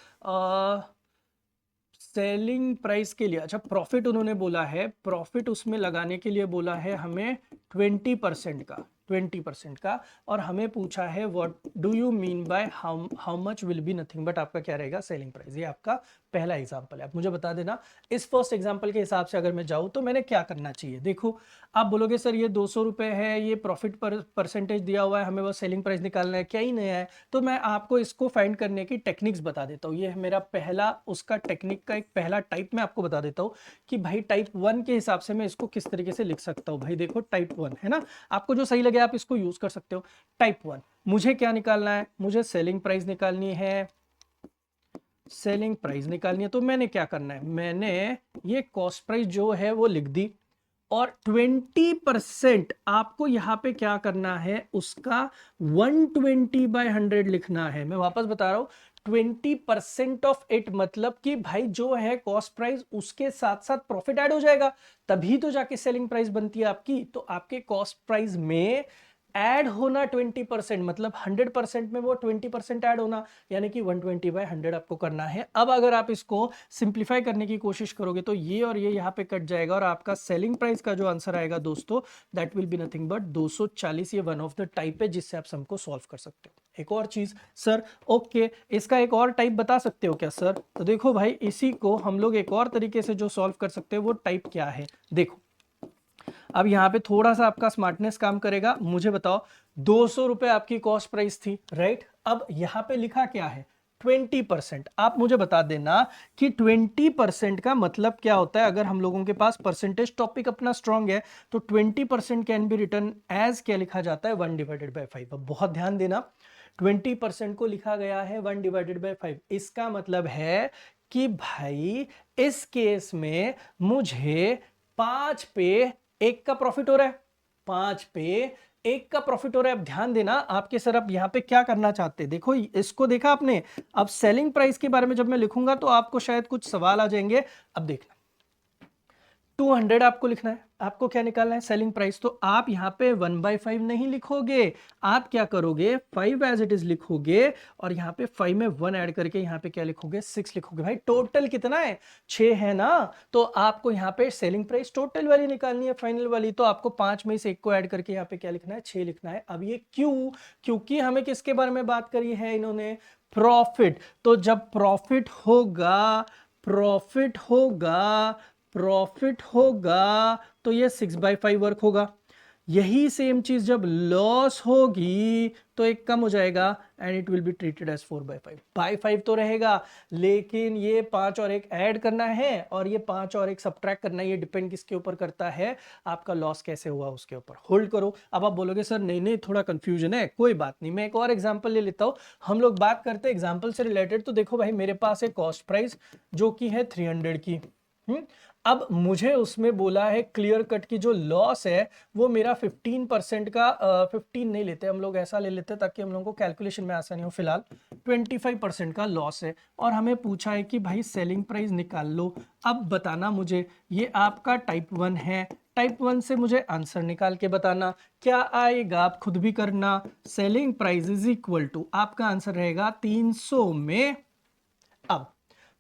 Speaker 1: सेलिंग प्राइस के लिए, अच्छा प्रॉफिट उन्होंने बोला है, प्रॉफिट उसमें लगाने के लिए बोला है हमें 20% का, 20% का, और हमें पूछा है what do you mean by how much will be nothing but आपका क्या रहेगा सेलिंग प्राइस। ये आपका पहला एग्जांपल है। आप मुझे बता देना इस फर्स्ट एग्जांपल के हिसाब से अगर मैं जाऊं तो मैंने क्या करना चाहिए। देखो आप बोलोगे सर ये 200 रुपये है, ये प्रॉफिट पर परसेंटेज दिया हुआ है, हमें बस सेलिंग प्राइस निकालना है, क्या ही नया है। तो मैं आपको इसको फाइंड करने की टेक्निक्स बता देता हूँ। ये है मेरा पहला उसका टेक्निक का एक पहला टाइप मैं आपको बता देता हूँ कि भाई टाइप 1 के हिसाब से मैं इसको किस तरीके से लिख सकता हूँ। भाई देखो टाइप 1 है ना, आपको जो सही लगे आप इसको यूज कर सकते हो। टाइप 1 मुझे क्या निकालना है, मुझे सेलिंग प्राइस निकालनी है, सेलिंग प्राइस निकालनी है। तो मैंने क्या करना है, मैंने ये कॉस्ट प्राइस जो है वो लिख दी, और 20% आपको यहां पे क्या करना है, उसका 120/100 लिखना है। मैं वापस बता रहा हूं, 20% ऑफ इट मतलब कि भाई जो है कॉस्ट प्राइस उसके साथ साथ प्रॉफिट ऐड हो जाएगा, तभी तो जाके सेलिंग प्राइस बनती है आपकी। तो आपके कॉस्ट प्राइस में ऐड होना 20%, मतलब 100% में वो 20% ऐड होना, यानी कि 120/100 आपको करना है। अब अगर आप इसको सिंप्लीफाई करने की कोशिश करोगे तो ये और ये यहाँ पे कट जाएगा, और आपका सेलिंग प्राइस का जो आंसर आएगा दोस्तों that will be nothing but 240। ये वन ऑफ द टाइप है जिससे आप सम को सॉल्व कर सकते हो। एक और चीज सर, ओके इसका एक और टाइप बता सकते हो क्या सर? तो देखो भाई इसी को हम लोग एक और तरीके से जो सॉल्व कर सकते हैं वो टाइप क्या है। देखो अब यहाँ पे थोड़ा सा आपका स्मार्टनेस काम करेगा। मुझे बताओ 200 रुपए आपकी कॉस्ट प्राइस थी, राइट। अब यहाँ पे लिखा क्या है 20%। आप मुझे बता देना कि 20% का मतलब क्या होता है। अगर हम लोगों के पास परसेंटेज टॉपिक अपना स्ट्रांग है तो 20% कैन बी रिटर्न एज क्या लिखा जाता है 1/5। अब बहुत ध्यान देना, 20% को लिखा गया है 1/5। इसका मतलब है कि भाई इस केस में मुझे 5 पे 1 का प्रॉफिट हो रहा है, 5 पे 1 का प्रॉफिट हो रहा है। अब ध्यान देना आपके सर अब यहां पे क्या करना चाहते हैं, देखो इसको देखा आपने। अब सेलिंग प्राइस के बारे में जब मैं लिखूंगा तो आपको शायद कुछ सवाल आ जाएंगे। अब देखना 200 आपको लिखना है, आपको क्या निकालना है सेलिंग प्राइस। तो आप यहां पे 1/5 नहीं लिखोगे, आप क्या करोगे 5 एज इट इज लिखोगे, और यहां पे 5 में 1 ऐड करके यहां पे क्या लिखोगे 6 लिखोगे। भाई टोटल कितना है 6 है ना, तो आपको यहां पे सेलिंग प्राइस टोटल वाली निकालनी है, फाइनल वाली। तो आपको 5 में से 1 को ऐड करके यहां पे क्या लिखना है 6 लिखना है। अब ये क्यों, क्योंकि हमें किसके बारे में बात करी है इन्होंने, प्रॉफिट। तो जब प्रॉफिट होगा तो ये 6/5 वर्क होगा। यही सेम चीज जब लॉस होगी तो एक कम हो जाएगा and it will be treated as 4/5 तो रहेगा, लेकिन ये 5 और 1 ऐड करना है और ये 5 और 1 सब्ट्रैक्ट करना है। ये डिपेंड किसके ऊपर करता है, आपका लॉस कैसे हुआ उसके ऊपर। होल्ड करो। अब आप बोलोगे सर नहीं थोड़ा कंफ्यूजन है, कोई बात नहीं, मैं एक और एग्जांपल ले लेता हूं। हम लोग बात करते हैं एग्जांपल से रिलेटेड। तो देखो भाई मेरे पास है कॉस्ट प्राइस जो कि है 300 की। अब मुझे उसमें बोला है क्लियर कट की जो लॉस है वो मेरा 15% का 15 नहीं लेते हम लोग, ऐसा ले लेते ताकि हम लोगों को कैलकुलेशन में आसानी हो। फिलहाल 25% का लॉस है और हमें पूछा है कि भाई सेलिंग प्राइस निकाल लो। अब बताना मुझे, ये आपका टाइप 1 है, टाइप 1 से मुझे आंसर निकाल के बताना क्या आएगा, आप खुद भी करना। Selling price is equal to आपका आंसर रहेगा 300 में। अब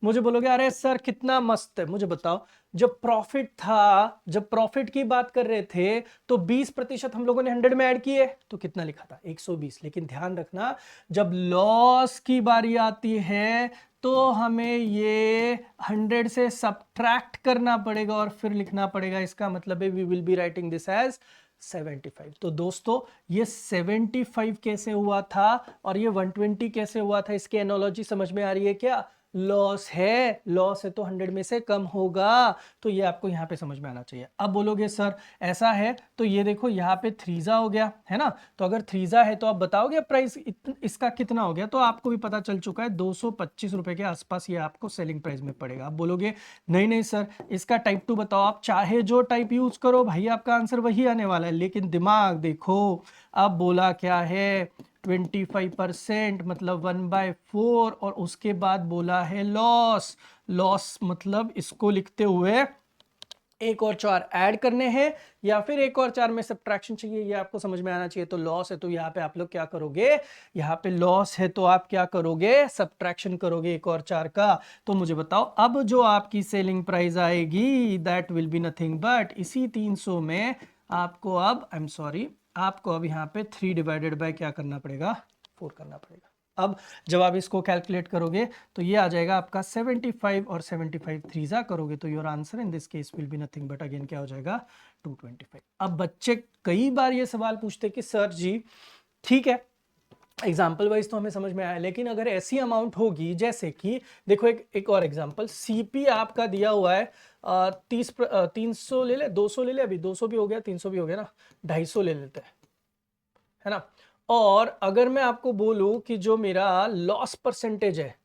Speaker 1: मुझे बोलोगे अरे सर कितना मस्त है, मुझे बताओ जब प्रॉफिट था, जब प्रॉफिट की बात कर रहे थे तो 20% हम लोगों ने 100 में ऐड किए तो कितना लिखा था 120। लेकिन ध्यान रखना जब लॉस की बारी आती है तो हमें ये 100 से सब्ट्रैक्ट करना पड़ेगा और फिर लिखना पड़ेगा। इसका मतलब है we will be writing this as 75। तो दोस्तों ये 75 कैसे हुआ था और ये 120 कैसे हुआ था, इसकी एनालॉजी समझ में आ रही है क्या? लॉस है तो 100 में से कम होगा। तो ये आपको यहाँ पे समझ में आना चाहिए। अब बोलोगे सर ऐसा है तो ये देखो यहाँ पे थ्रीजा हो गया है ना, तो अगर थ्रीजा है तो आप बताओगे प्राइस इसका कितना हो गया, तो आपको भी पता चल चुका है 225 रुपए के आसपास ये आपको सेलिंग प्राइस में पड़ेगा। आप बोलोगे नहीं नहीं सर इसका टाइप 2 बताओ, आप चाहे जो टाइप यूज करो भाई आपका आंसर वही आने वाला है, लेकिन दिमाग देखो। अब बोला क्या है 25% मतलब 1/4 और उसके बाद बोला है लॉस मतलब इसको लिखते हुए एक और 4 ऐड करने हैं या फिर एक और 4 में सब्ट्रैक्शन चाहिए, ये आपको समझ में आना चाहिए। तो लॉस है तो यहाँ पे आप लोग क्या करोगे, यहाँ पे लॉस है तो आप क्या करोगे, सब्ट्रैक्शन करोगे एक और 4 का। तो मुझे बताओ अब जो आपकी सेलिंग प्राइस आएगी that will be nothing but इसी 300 में आपको अब आपको अब यहाँ पे 3 डिवाइडेड बाय क्या करना पड़ेगा, 4 करना पड़ेगा। अब जब आप इसको कैलकुलेट करोगे तो ये आ जाएगा आपका 75 और 75 थ्रीजा करोगे तो your answer in this case will be nothing but again क्या हो जाएगा 225। अब बच्चे कई बार ये सवाल पूछते कि सर जी ठीक है एग्जाम्पल वाइज तो हमें समझ में आया, लेकिन अगर ऐसी अमाउंट होगी जैसे कि देखो एक और एग्जाम्पल, सीपी आपका दिया हुआ है 300 ले ले, 200 ले ले, अभी 200 भी हो गया 300 भी हो गया ना, 250 ले लेते हैं है ना। और अगर मैं आपको बोलूं कि जो मेरा लॉस परसेंटेज है,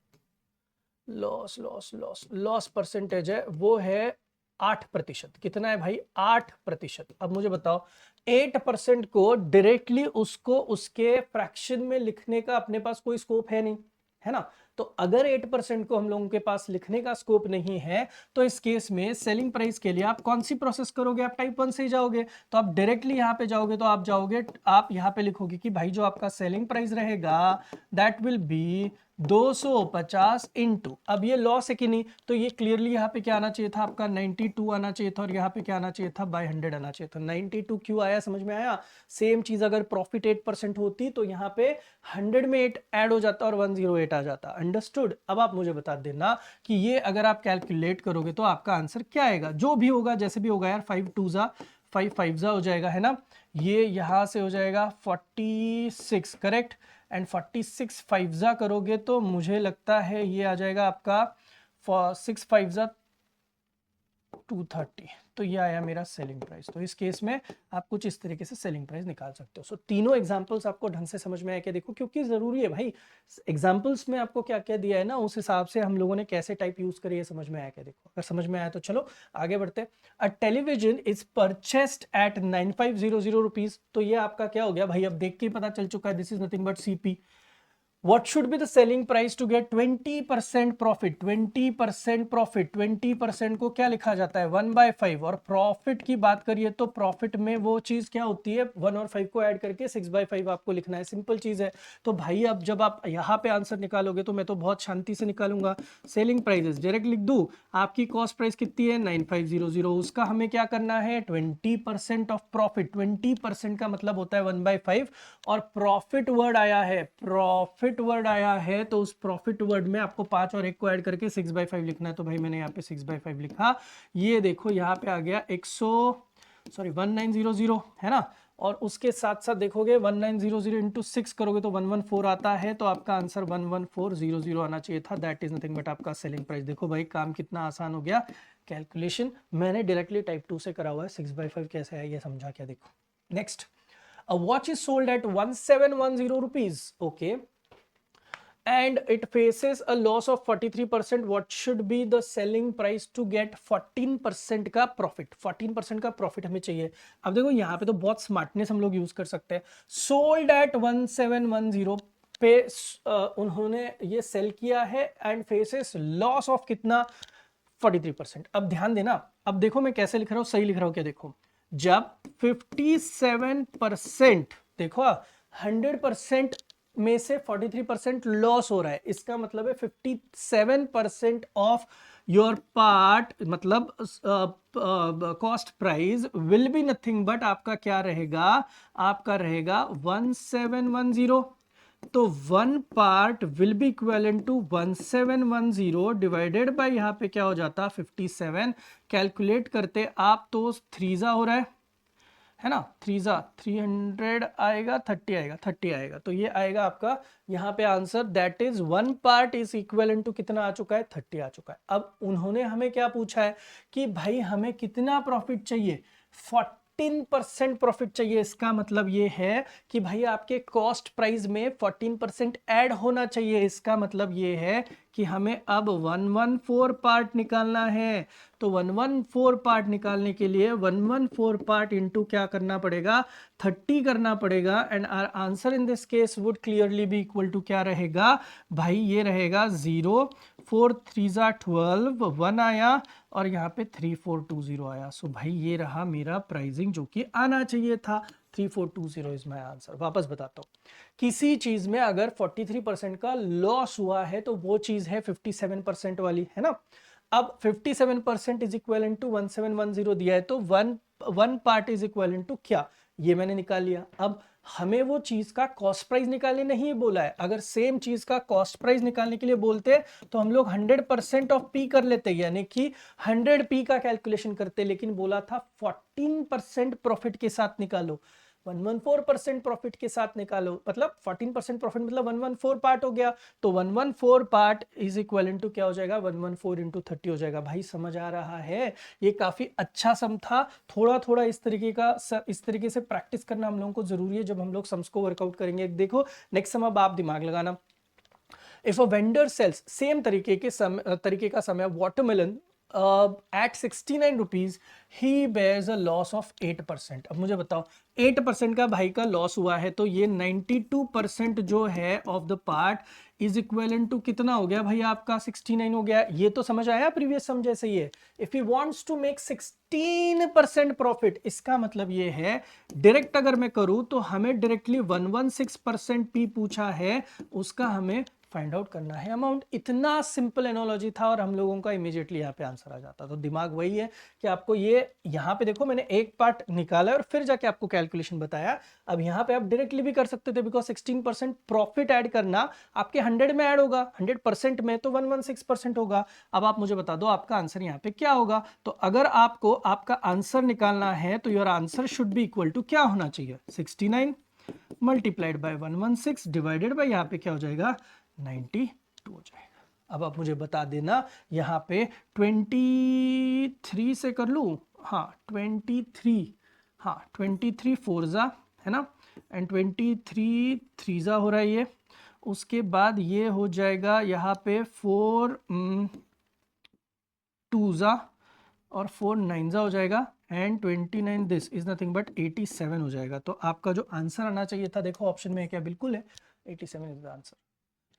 Speaker 1: लॉस परसेंटेज है वो है 8%। कितना है भाई 8%। अब मुझे बताओ 8% को डायरेक्टली उसको उसके फ्रैक्शन में लिखने का अपने पास कोई स्कोप है नहीं है ना। तो अगर 8% को हम लोगों के पास लिखने का स्कोप नहीं है तो इस केस में सेलिंग प्राइस के लिए आप कौन सी प्रोसेस करोगे, आप टाइप 1 से ही जाओगे। तो आप डायरेक्टली यहां पे जाओगे तो आप यहां पे लिखोगे कि भाई जो आपका सेलिंग प्राइस रहेगा दैट विल बी 250 इंटू, अब ये लॉस है कि नहीं, तो ये क्लियरली यहाँ पे क्या आना चाहिए था आपका 92 आना चाहिए था और यहाँ पे क्या आना चाहिए था बाय 100 आना चाहिए था। 92 क्यों आया समझ में आया। सेम चीज अगर प्रॉफिट 8% होती तो यहाँ पे 100 में 8 ऐड हो जाता और 108 आ जाता। अंडरस्टूड। अब आप मुझे बता देना कि ये अगर आप कैलकुलेट करोगे तो आपका आंसर क्या आएगा, जो भी होगा जैसे भी होगा यार 5 2 5 5 हो जाएगा है ना। ये यहां से हो जाएगा 46 करेक्ट एंड 46 5 करोगे तो मुझे लगता है ये आ जाएगा आपका 6 5 230। तो ये आया मेरा सेलिंग प्राइस। तो इस केस में आप कुछ इस तरीके से सेलिंग प्राइस निकाल सकते हो। सो तीनों एग्जांपल्स आपको ढंग से समझ में आया क्या, देखो क्योंकि जरूरी है भाई एग्जांपल्स में आपको क्या क्या दिया है ना उस हिसाब से हम लोगों ने कैसे टाइप यूज करी है समझ में आया क्या। देखो अगर समझ में आया तो चलो आगे बढ़ते। A television is purchased at 9500 rupees. तो ये आपका क्या हो गया भाई, अब देख के ही पता चल चुका है this is nothing but CP. What should be the selling price to get 20% profit? 20% profit, 20% को क्या लिखा जाता है 1/5। और प्रॉफिट की बात करिए तो प्रॉफिट में वो चीज क्या होती है 1 और 5 को ऐड करके 6/5 आपको लिखना है। सिंपल चीज है। तो भाई अब जब आप यहाँ पे आंसर निकालोगे तो मैं तो बहुत शांति से निकालूंगा। सेलिंग प्राइसेस डायरेक्ट लिख दूं, आपकी कॉस्ट प्राइस कितनी है 9500, उसका हमें क्या करना है 20% ऑफ प्रॉफिट। 20% का मतलब होता है 1/5 और प्रॉफिट वर्ड आया है, प्रॉफिट वर्ड आया है तो उस प्रॉफिट वर्ड में आपको 5 और 1 को ऐड करके 6/5 लिखना है। तो भाई मैंने यहाँ पे 6/5 लिखा। ये देखो यहाँ पे आ गया 1900 है ना। और उसके साथ साथ देखोगे 1900 इंटू 6 करोगे तो 114 आता है। तो आपका आंसर 11400 आना चाहिए था। दैट इज नथिंग बट आपका सेलिंग प्राइस। देखो भाई काम कितना आसान हो गया। कैलकुलेशन मैंने डायरेक्टली टाइप 2 से करा हुआ है। 6/5 कैसे है ये समझा क्या। देखो next, a watch is sold at 1710 rupees okay and it faces a loss of 43%. what should be the selling price to get 14% का प्रॉफिट। 14% का प्रॉफिट हमें चाहिए। अब देखो यहाँ पे तो बहुत स्मार्टनेस हम लोग यूज कर सकते हैं। सोल्ड एट 1710 पे उन्होंने ये सेल किया है एंड फेसेस लॉस ऑफ कितना 43%। अब ध्यान देना, अब देखो मैं कैसे लिख रहा हूँ, सही लिख रहा हूँ क्या। देखो जब 57% देखो 100% में से 43% लॉस हो रहा है, इसका मतलब है 57% ऑफ योर पार्ट मतलब cost price will be nothing but आपका क्या रहेगा, आपका रहेगा 1710। तो 1 part will be equivalent to 1710 divided by यहाँ पे क्या हो जाता 57। कैलकुलेट करते आप तो 3 हो रहा है है ना, 300 आएगा, 30 आएगा, 30 आएगा, तो ये आएगा आपका यहाँ पे answer, that is 1 part is equivalent to कितना आ चुका है, 30 आ चुका है। अब उन्होंने हमें क्या पूछा है कि भाई हमें कितना प्रॉफिट चाहिए, 14% प्रॉफिट चाहिए। इसका मतलब ये है कि भाई आपके कॉस्ट प्राइस में 14% ऐड होना चाहिए। इसका मतलब ये है कि हमें अब 114 पार्ट निकालना है। तो 114 पार्ट निकालने के लिए 114 पार्ट इंटू क्या करना पड़ेगा, 30 करना पड़ेगा। And our answer in this case would clearly be equal to क्या रहेगा भाई, ये रहेगा 0, 4 3 12, 1 आया और यहाँ पे 3420 आया। सो भाई ये रहा मेरा प्राइसिंग जो कि आना चाहिए था, 3420 इज माय आंसर। वापस बताता हूँ, किसी चीज में अगर 43% का लॉस हुआ है तो वो चीज है 57% वाली, है ना। अब 57% इज इक्विवेलेंट टू 1710 दिया है, तो one part is equivalent to क्या, ये मैंने निकाल लिया। अब हमें वो चीज का कॉस्ट प्राइस निकालने नहीं बोला है। अगर सेम चीज का कॉस्ट प्राइस निकालने के लिए बोलते तो हम लोग 100% ऑफ पी कर लेते, यानी कि 100 पी का कैलकुलेशन करते, लेकिन बोला था 14% प्रॉफिट के साथ निकालो, 114% प्रॉफिट के साथ निकालो, मतलब 14% प्रॉफिट मतलब 114 पार्ट हो गया। तो 114 पार्ट इज इक्विवेलेंट टू क्या हो जाएगा, 114 इंटू 30 हो जाएगा। भाई समझ आ रहा है, ये काफी अच्छा सम था। थोड़ा थोड़ा इस तरीके से प्रैक्टिस करना हम लोगों को जरूरी है जब हम लोग सम्स को वर्कआउट करेंगे। देखो नेक्स्ट सम, अब आप दिमाग लगाना। If a vendor sells, same तरीके का समय, watermelon at 69 rupees he bears a loss of 8%। अब मुझे बताओ 8% का भाई का लॉस हुआ है, तो ये 92% जो है of the part is equivalent to कितना हो गया भाई आपका, 69 हो गया। ये तो समझ आया प्रीवियस सम जैसे ही है। If he wants to make 16% profit, इसका मतलब ये है डायरेक्ट अगर मैं करूं तो हमें डायरेक्टली 116% पी पूछा है, उसका हमें फाइंड आउट करना है अमाउंट। इतना सिंपल एनोलॉजी था और हम लोगों का इमीडिएटली यहाँ पे आंसर आ जाता। तो दिमाग वही है कि आपको ये यहाँ पे देखो मैंने एक पार्ट निकाला और फिर जाके आपको कैलकुलेशन बताया। अब यहाँ पे आप डायरेक्टली भी कर सकते थे, बिकॉज 16% प्रॉफिट ऐड करना आपके 100 में ऐड होगा, 100% में तो 116% होगा। अब आप मुझे बता दो आपका आंसर यहाँ पे क्या होगा। तो अगर आपको आपका आंसर निकालना है तो your answer should be equal to क्या होना चाहिए, 69 मल्टीप्लाइड बाय 116 डिवाइडेड बाय यहाँ पे क्या हो जाएगा, 92 हो जाएगा। अब आप मुझे बता देना यहाँ पे 23 से कर लूँ, हाँ 23, हाँ 23 4 है ना, एंड 23 3 हो रहा है ये। उसके बाद ये हो जाएगा यहाँ पे 4 2 और 4 9 हो जाएगा, and 29 this is nothing but 87 हो जाएगा। तो आपका जो आंसर आना चाहिए था, देखो ऑप्शन में क्या बिल्कुल है, 87 इज द आंसर।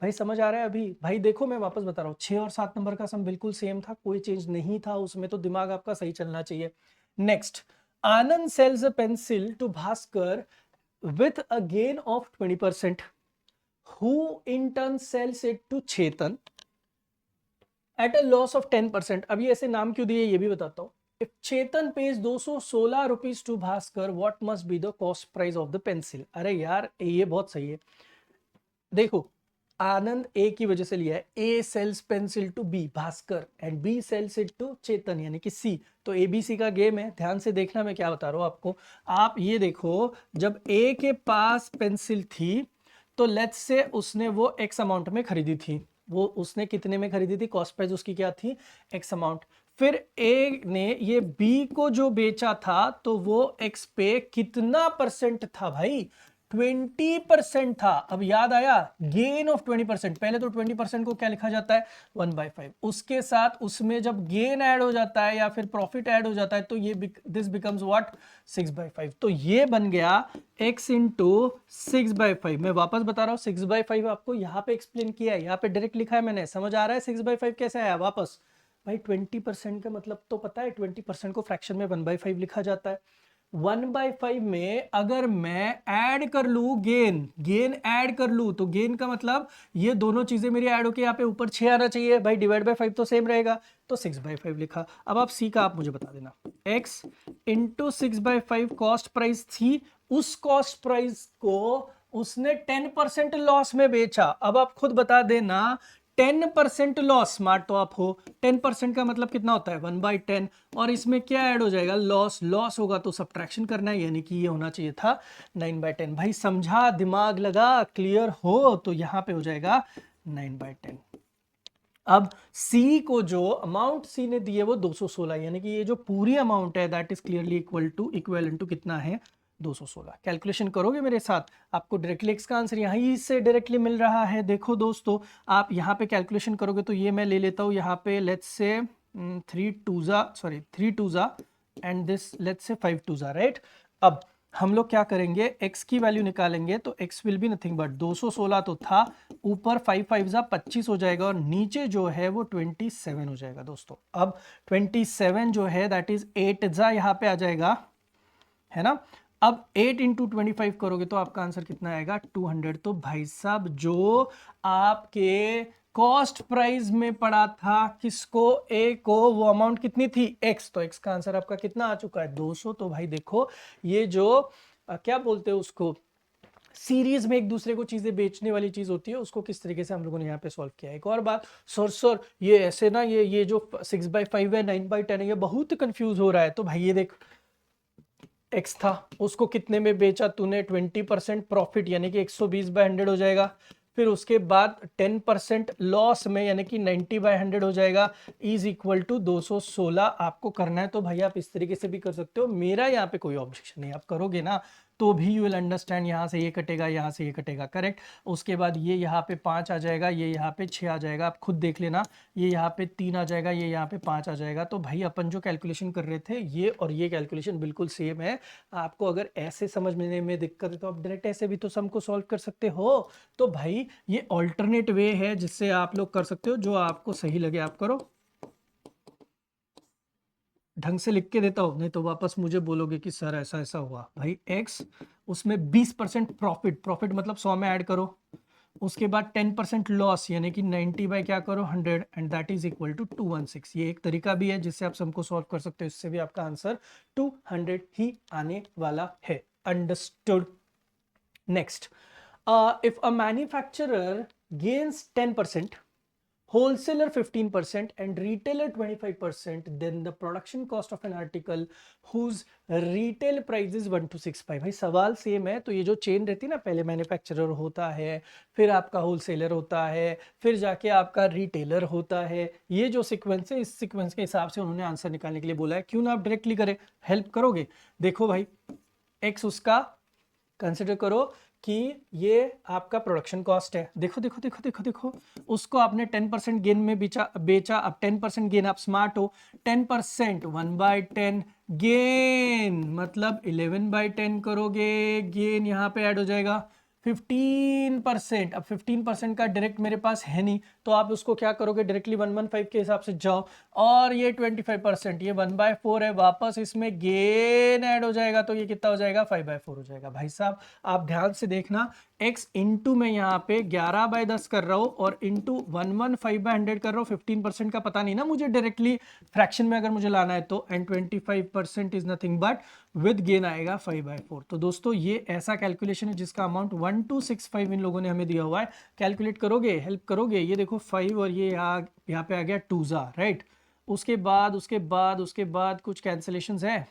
Speaker 1: भाई समझ आ रहा है अभी? भाई देखो मैं वापस बता रहा हूँ, 6 और 7 नंबर का सम बिल्कुल सेम था, कोई चेंज नहीं था उसमें, तो दिमाग आपका सही चलना चाहिए। Next, Anand sells a pencil to Bhaskar with a gain of 20%, who in turn sells it to Chetan at a loss of 10%। अब ये ऐसे नाम क्यों दिए ये भी बताता हूँ। If Chetan pays 216 rupees to Bhaskar, what must be the cost price of the pencil? अरे यार ये बहुत सही है। देखो आनंद ए की वजह से लिया है, A sells pencil to B Bhaskar and B sells it to Chetan यानी कि सी। तो ए बी सी का गेम है, ध्यान से देखना मैं क्या बता रहा हूँ आपको। आप ये देखो, जब ए के पास पेंसिल थी तो लेट्स से उसने वो एक्स अमाउंट में खरीदी थी, वो उसने कितने में खरीदी थी, कॉस्ट प्राइस उसकी क्या थी, एक्स अमाउंट। फिर ए ने ये बी को जो बेचा था तो वो एक्स पे कितना परसेंट था भाई, 20% था। अब याद आया, गेन ऑफ 20%, पहले तो 20% को क्या लिखा जाता है, 1/5। उसके साथ उसमें जब गेन ऐड हो जाता है या फिर प्रॉफिट ऐड हो जाता है तो ये दिस बिकम्स व्हाट, 6/5। तो ये बन गया x इंटू 6/5। मैं वापस बता रहा हूँ, 6/5 आपको यहाँ पे एक्सप्लेन किया है, यहाँ पे डायरेक्ट लिखा है मैंने, समझ आ रहा है 6/5 कैसे आया। वापस भाई 20% का मतलब तो पता है, 20% को फ्रैक्शन में 1/5 लिखा जाता है। 1/5 में अगर मैं ऐड कर लू गेन ऐड कर लू, तो गेन का मतलब ये दोनों चीजें मेरी ऐड होके यहाँ पे ऊपर 6 आना चाहिए भाई, डिवाइड बाय 5 तो सेम रहेगा, तो 6/5 लिखा। अब आप सी का आप मुझे बता देना, x इंटू 6/5 कॉस्ट प्राइस थी, उस कॉस्ट प्राइस को उसने 10% लॉस में बेचा। अब आप खुद बता देना 10% लॉस, स्मार्ट तो आप हो, 10% का मतलब कितना होता है 1/10, और इसमें क्या ऐड हो जाएगा लॉस होगा तो सब्ट्रैक्शन करना है, यानी कि ये होना चाहिए था 9/10। भाई समझा, दिमाग लगा, क्लियर हो, तो यहाँ पे हो जाएगा 9/10। अब सी को जो अमाउंट सी ने दी है वो 216, यानी कि ये जो पूरी अमाउंट है that is clearly equal to कितना है 216। कैलकुलेशन करोगे मेरे साथ, आपको डायरेक्टली एक्स का आंसर यहीं से डायरेक्टली मिल रहा है। देखो दोस्तों, आप यहाँ पे कैलकुलेशन करोगे तो ये मैं ले लेता हूँ यहाँ पे, let's say 3 2 and this let's say 5 2, right. अब हम लोग क्या करेंगे, x की वैल्यू निकालेंगे तो x will be nothing but 216 तो था, ऊपर 5 5 25 हो जाएगा, और नीचे जो है वो 27 हो जाएगा दोस्तों। अब 27 जो है दैट इज 8 यहाँ पे आ जाएगा, है ना। अब 8 इंटू 25 करोगे तो आपका आंसर कितना आएगा 200। तो भाई साहब जो आपके कॉस्ट प्राइस में पड़ा था किसको, ए को, वो अमाउंट कितनी थी x, तो x का आंसर आपका कितना आ चुका है 200। तो भाई देखो ये जो क्या बोलते हैं उसको, सीरीज में एक दूसरे को चीजें बेचने वाली चीज होती है, उसको किस तरीके से हम लोगों ने यहाँ पे सॉल्व किया है। एक और बात, सर ये ऐसे ना, ये जो 6/5 है 9/10 है, ये बहुत कंफ्यूज हो रहा है। तो भाई ये देख, x था, उसको कितने में बेचा तूने 20% प्रॉफिट, यानी कि 120/100 हो जाएगा। फिर उसके बाद 10% लॉस में, यानी कि 90/100 हो जाएगा, इज इक्वल टू 216 आपको करना है। तो भाई आप इस तरीके से भी कर सकते हो, मेरा यहाँ पे कोई ऑब्जेक्शन नहीं, आप करोगे ना तो भी यू विल अंडरस्टैंड, यहाँ से ये कटेगा, यहाँ से ये कटेगा, करेक्ट। उसके बाद ये यहाँ पे 5 आ जाएगा, ये यहाँ पे 6 आ जाएगा, आप खुद देख लेना, ये यहाँ पे 3 आ जाएगा, ये यहाँ पे 5 आ जाएगा। तो भाई अपन जो कैलकुलेशन कर रहे थे ये और ये कैलकुलेशन बिल्कुल सेम है। आपको अगर ऐसे समझने में दिक्कत है तो आप डायरेक्ट ऐसे भी तो सम को सॉल्व कर सकते हो। तो भाई ये ऑल्टरनेट वे है जिससे आप लोग कर सकते हो, जो आपको सही लगे आप करो। ढंग से लिख के देता हूं, नहीं तो वापस मुझे बोलोगे कि सर ऐसा ऐसा हुआ। भाई x, उसमें 20% प्रॉफिट मतलब 100 में ऐड करो, उसके बाद 10% लॉस, यानी कि 90 बाय क्या करो 100, and that is equal to 216। ये एक तरीका भी है जिससे आप सबको सॉल्व कर सकते हो, इससे भी आपका आंसर 200 ही आने वाला है। Understood. Next, if a manufacturer gains 10%, wholesaler 15% and retailer 25%, then the production cost of an article whose retail price is 1265। भाई सवाल सेम है। तो ये जो चेन रहती है ना, पहले मैन्युफैक्चरर होता है, फिर आपका होलसेलर होता है, फिर जाके आपका रिटेलर होता है, ये जो सीक्वेंस है, इस सीक्वेंस के हिसाब से उन्होंने आंसर निकालने के लिए बोला है। क्यों ना आप डायरेक्टली करें, हेल्प करोगे। देखो भाई, एक्स उसका कंसिडर करो कि ये आपका प्रोडक्शन कॉस्ट है। देखो देखो देखो देखो देखो, उसको आपने 10% गेन में बेचा। अब 10% गेन, आप स्मार्ट हो, 10% 1/10 गेन मतलब 11/10 करोगे, गेन यहाँ पे ऐड हो जाएगा 15%। अब 15% का डायरेक्ट मेरे पास है नहीं, तो आप उसको क्या करोगे, डायरेक्टली 115 के हिसाब से जाओ, और ये 25%, ये 1/4 है, वापस इसमें गेन ऐड हो जाएगा, तो ये कितना हो जाएगा 5/4 हो जाएगा। भाई साहब आप ध्यान से देखना, x इंटू में यहाँ पे 11/10 कर रहा हूँ और इंटू 115/100 कर रहा हूँ। 15% का पता नहीं ना मुझे डायरेक्टली फ्रैक्शन में अगर मुझे लाना है तो, and 25% is nothing but with gain आएगा 5/4। तो दोस्तों ये ऐसा कैलकुलेशन है जिसका अमाउंट 1265 इन लोगों ने हमें दिया हुआ है। कैलकुलेट करोगे, हेल्प करोगे, ये देखो 5 और ये यहाँ पे आ गया 2 राइट। उसके बाद कुछ कैंसिलेशंस है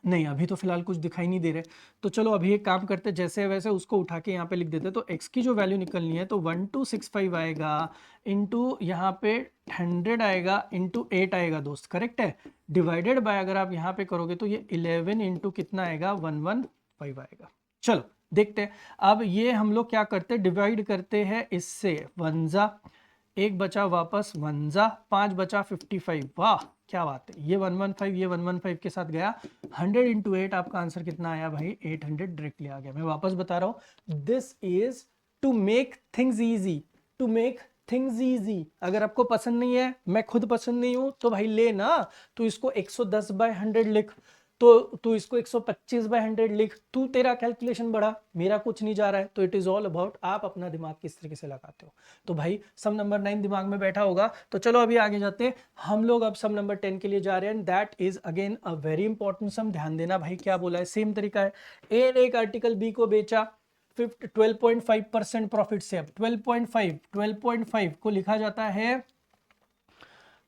Speaker 1: नहीं, अभी तो फिलहाल कुछ दिखाई नहीं दे रहे। तो चलो अभी एक काम करते, जैसे वैसे उसको उठा के यहाँ पे लिख देते। तो x की जो वैल्यू निकलनी है तो 1265 आएगा, इंटू यहाँ पे 100 आएगा, इंटू 8 आएगा दोस्त, करेक्ट है। डिवाइडेड बाय अगर आप यहाँ पे करोगे तो ये 11 इंटू कितना आएगा 115 आएगा। चलो देखते हैं। अब ये हम लोग क्या करते हैं, डिवाइड करते हैं इससे, 1 एक बचा वापस 1 5 बचा 55। वाह क्या बात है, ये 115 ये 115 के साथ गया। 100 इंटू 8 आपका आंसर कितना आया भाई 800 डायरेक्टली आ गया। मैं वापस बता रहा हूँ, this is to make things easy. अगर आपको पसंद नहीं है, मैं खुद पसंद नहीं हूं, तो भाई ले ना, तो इसको 110/100 लिख, तो तू इसको 125/100 लिख, तू तेरा कैलकुलेशन बढ़ा, मेरा कुछ नहीं जा रहा है। तो इट इज ऑल अबाउट आप अपना दिमाग किस तरीके से लगाते हो। तो भाई सम नंबर 9 दिमाग में बैठा होगा। तो चलो अभी आगे जाते हैं, हम लोग अब सम नंबर 10 के लिए जा रहे हैं। That is again a very important sum. ध्यान देना भाई क्या बोला है, सेम तरीका है। ए ने एक आर्टिकल बी को बेचा, 12.5% प्रॉफिट से। अब 12.5 को लिखा जाता है,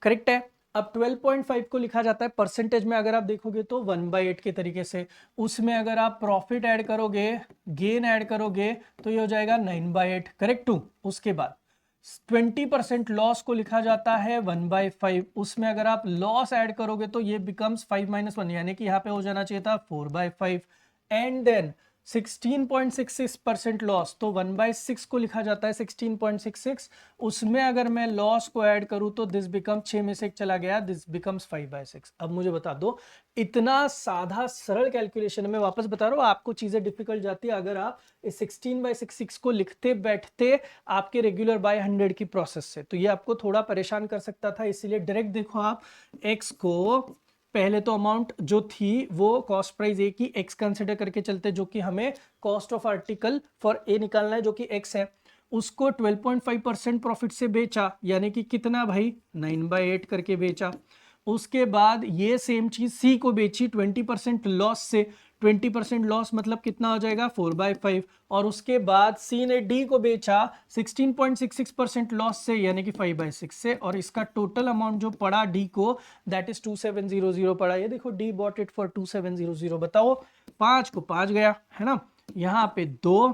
Speaker 1: करेक्ट है। अब 12.5 को लिखा जाता है परसेंटेज में, अगर आप देखोगे तो 1/8 के तरीके से। उसमें अगर आप प्रॉफिट ऐड करोगे, गेन ऐड करोगे, तो ये हो जाएगा 9/8, करेक्ट टू। उसके बाद 20% लॉस को लिखा जाता है 1/5। उसमें अगर आप लॉस ऐड करोगे तो ये बिकम्स 5 - 1, यानी कि यहाँ पे हो जाना चाहिए था 4/5। एंड देन 16.66% लॉस, तो 1/6 को लिखा जाता है 16.66। उसमें अगर मैं लॉस को ऐड करूं तो दिस बिकम 6 में से 1 चला गया, दिस बिकम्स 5/6। अब मुझे बता दो, इतना साधा सरल कैलकुलेशन में, वापस बता रहा हूं, आपको चीजें डिफिकल्ट जाती है अगर आप इस 16/66 को लिखते बैठते आपके रेगुलर बाय 100 की प्रोसेस से, तो ये आपको थोड़ा परेशान कर सकता था। इसीलिए डायरेक्ट देखो आप एक्स को, पहले तो अमाउंट जो थी वो कॉस्ट प्राइस ए की एक्स कंसिडर करके चलते, जो कि हमें cost of article for a निकालना है जो कि एक्स है। उसको 12.5% प्रॉफिट से बेचा, यानी कि कितना भाई, 9/8 करके बेचा। उसके बाद ये सेम चीज सी को बेची 20% लॉस से। 20% लॉस मतलब कितना हो जाएगा, 4/5। और उसके बाद सी ने डी को बेचा 16.66% लॉस से, यानी कि 5/6 से। और इसका टोटल अमाउंट जो पड़ा डी को, दैट इज 2700 पड़ा। ये देखो, डी बॉट इट फॉर 2700। बताओ, 5 को 5 गया है ना, यहाँ पे 2,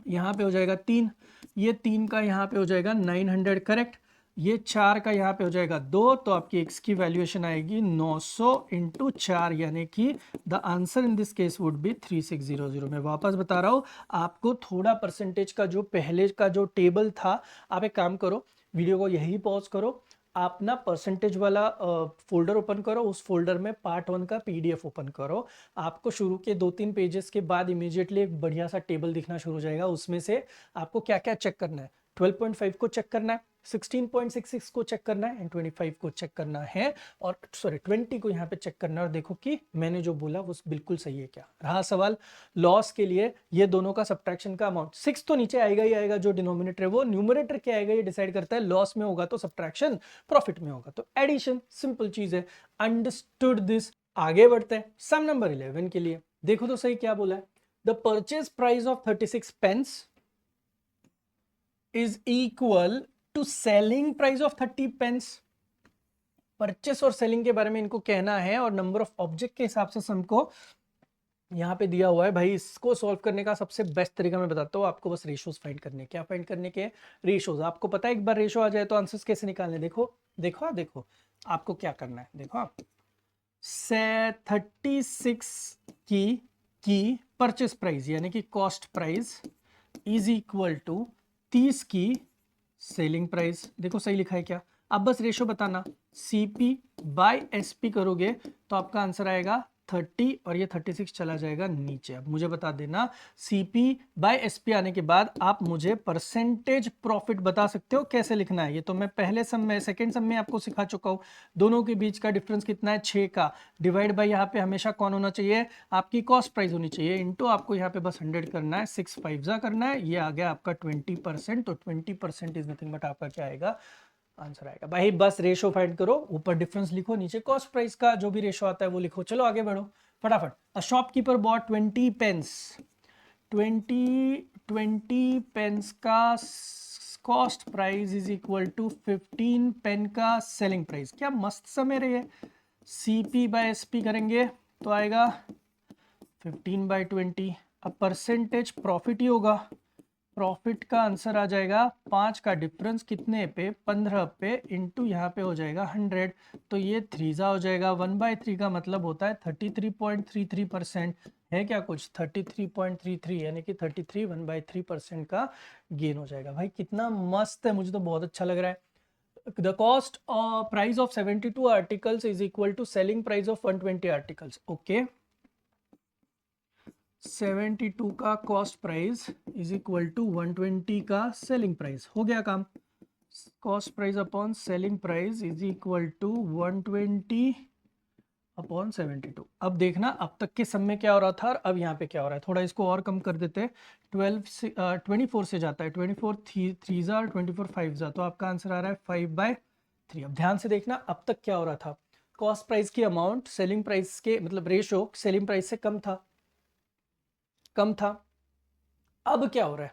Speaker 1: यहाँ पे हो जाएगा 3, ये 3 का यहाँ पे हो जाएगा 900, करेक्ट। ये 4 का यहाँ पे हो जाएगा 2, तो आपकी x की वैल्यूएशन आएगी 900 × 4, यानी कि the answer in this case would B 3600। मैं वापस बता रहा हूँ आपको, थोड़ा परसेंटेज का जो पहले का जो टेबल था, आप एक काम करो, वीडियो को यही पॉज करो, आप ना परसेंटेज वाला फोल्डर ओपन करो, उस फोल्डर में पार्ट 1 का PDF ओपन करो। आपको शुरू के 2-3 पेजेस के बाद इमीडिएटली एक बढ़िया सा टेबल दिखना शुरू हो जाएगा। उसमें से आपको क्या क्या चेक करना है, 12.5 को चेक करना है, 16.66 को चेक करना है, एंड 25 को चेक करना है, और 20 को यहाँ पे चेक करना है। और देखो कि मैंने जो बोला वो बिल्कुल सही है क्या। रहा सवाल लॉस के लिए, ये दोनों का सब्ट्रैक्शन का अमाउंट 6 तो नीचे आएगा ही आएगा, जो डिनोमिनेटर है वो। न्यूमरेटर क्या आएगा ये डिसाइड करता है, लॉस में होगा तो सब्ट्रैक्शन, प्रॉफिट में होगा तो एडिशन। सिंपल चीज है, अंडरस्टूड दिस। आगे बढ़ते हैं सम नंबर 11 के लिए। देखो तो सही क्या बोला है, the purchase price of 36 pence is equal to selling price of 30 pence। Purchase और सेलिंग के बारे में इनको कहना है, और नंबर ऑफ ऑब्जेक्ट के हिसाब से सम को यहाँ पे दिया हुआ है। भाई इसको सॉल्व करने का सबसे बेस्ट तरीका मैं बताता हूँ आपको, बस रेशियोज फाइंड करने। क्या फाइंड करने के, रेशियोज। आपको पता है एक बार रेशियो आ जाए तो आंसर्स कैसे निकालने। देखो देखो देखो, आपको क्या करना है, देखो आप 36 की परचेस प्राइस यानी कि cost price is equal to 30 की सेलिंग प्राइस। देखो सही लिखा है क्या। अब बस रेशो बताना, CP/SP करोगे तो आपका आंसर आएगा 30, और ये 36 चला जाएगा नीचे। अब मुझे बता देना, CP/SP आने के बाद आप मुझे परसेंटेज प्रॉफिट बता सकते हो कैसे लिखना है। ये तो मैं पहले सम में, सेकंड सम में आपको सिखा चुका हूँ। दोनों के बीच का डिफरेंस कितना है, 6 का। डिवाइड बाय यहाँ पे हमेशा कौन होना चाहिए, आपकी कॉस्ट प्राइस होनी चाहिए, इनटू आपको यहाँ पे बस 100 करना है, 6 5 करना है। ये आ गया आपका 20%। तो 20% इज नथिंग बट आपका क्या आएगा, आंसर आएगा। भाई बस रेशो फाइंड करो, ऊपर डिफरेंस लिखो, नीचे कॉस्ट प्राइस का जो भी रेशो आता है वो लिखो। चलो आगे बढ़ो फटाफट। A shopkeeper bought 20 pence, 20 pence का cost price is equal to 15 pen का सेलिंग प्राइस। क्या मस्त समय रही है। CP/SP करेंगे तो आएगा 15/20। अब परसेंटेज प्रॉफिट ही होगा, प्रॉफिट का आंसर आ जाएगा 5 का डिफरेंस कितने पे, 15 पे, इंटू यहाँ पे हो जाएगा 100। तो ये 3 हो जाएगा। 1/3 का मतलब होता है 33.33%। है क्या कुछ, 33.33, यानी कि 33 1/3% का गेन हो जाएगा। भाई कितना मस्त है, मुझे तो बहुत अच्छा लग रहा है। The cost price of 72 articles is equal to selling price of 120 articles. Okay, 72 का cost price is equal to 120 का सेलिंग प्राइस। हो गया काम। Cost price upon selling price is equal to 120 upon 72। अब देखना अब तक के सम में क्या हो रहा था और अब यहाँ पे क्या हो रहा है। थोड़ा इसको और कम कर देते हैं। 24 से जाता है, 24 3 और 24 5 तो आपका आंसर आ रहा है 5/3। अब ध्यान से देखना अब तक क्या हो रहा था। कॉस्ट प्राइस की अमाउंट सेलिंग प्राइस के मतलब रेशो सेलिंग प्राइस से कम था, कम था। अब क्या हो रहा है,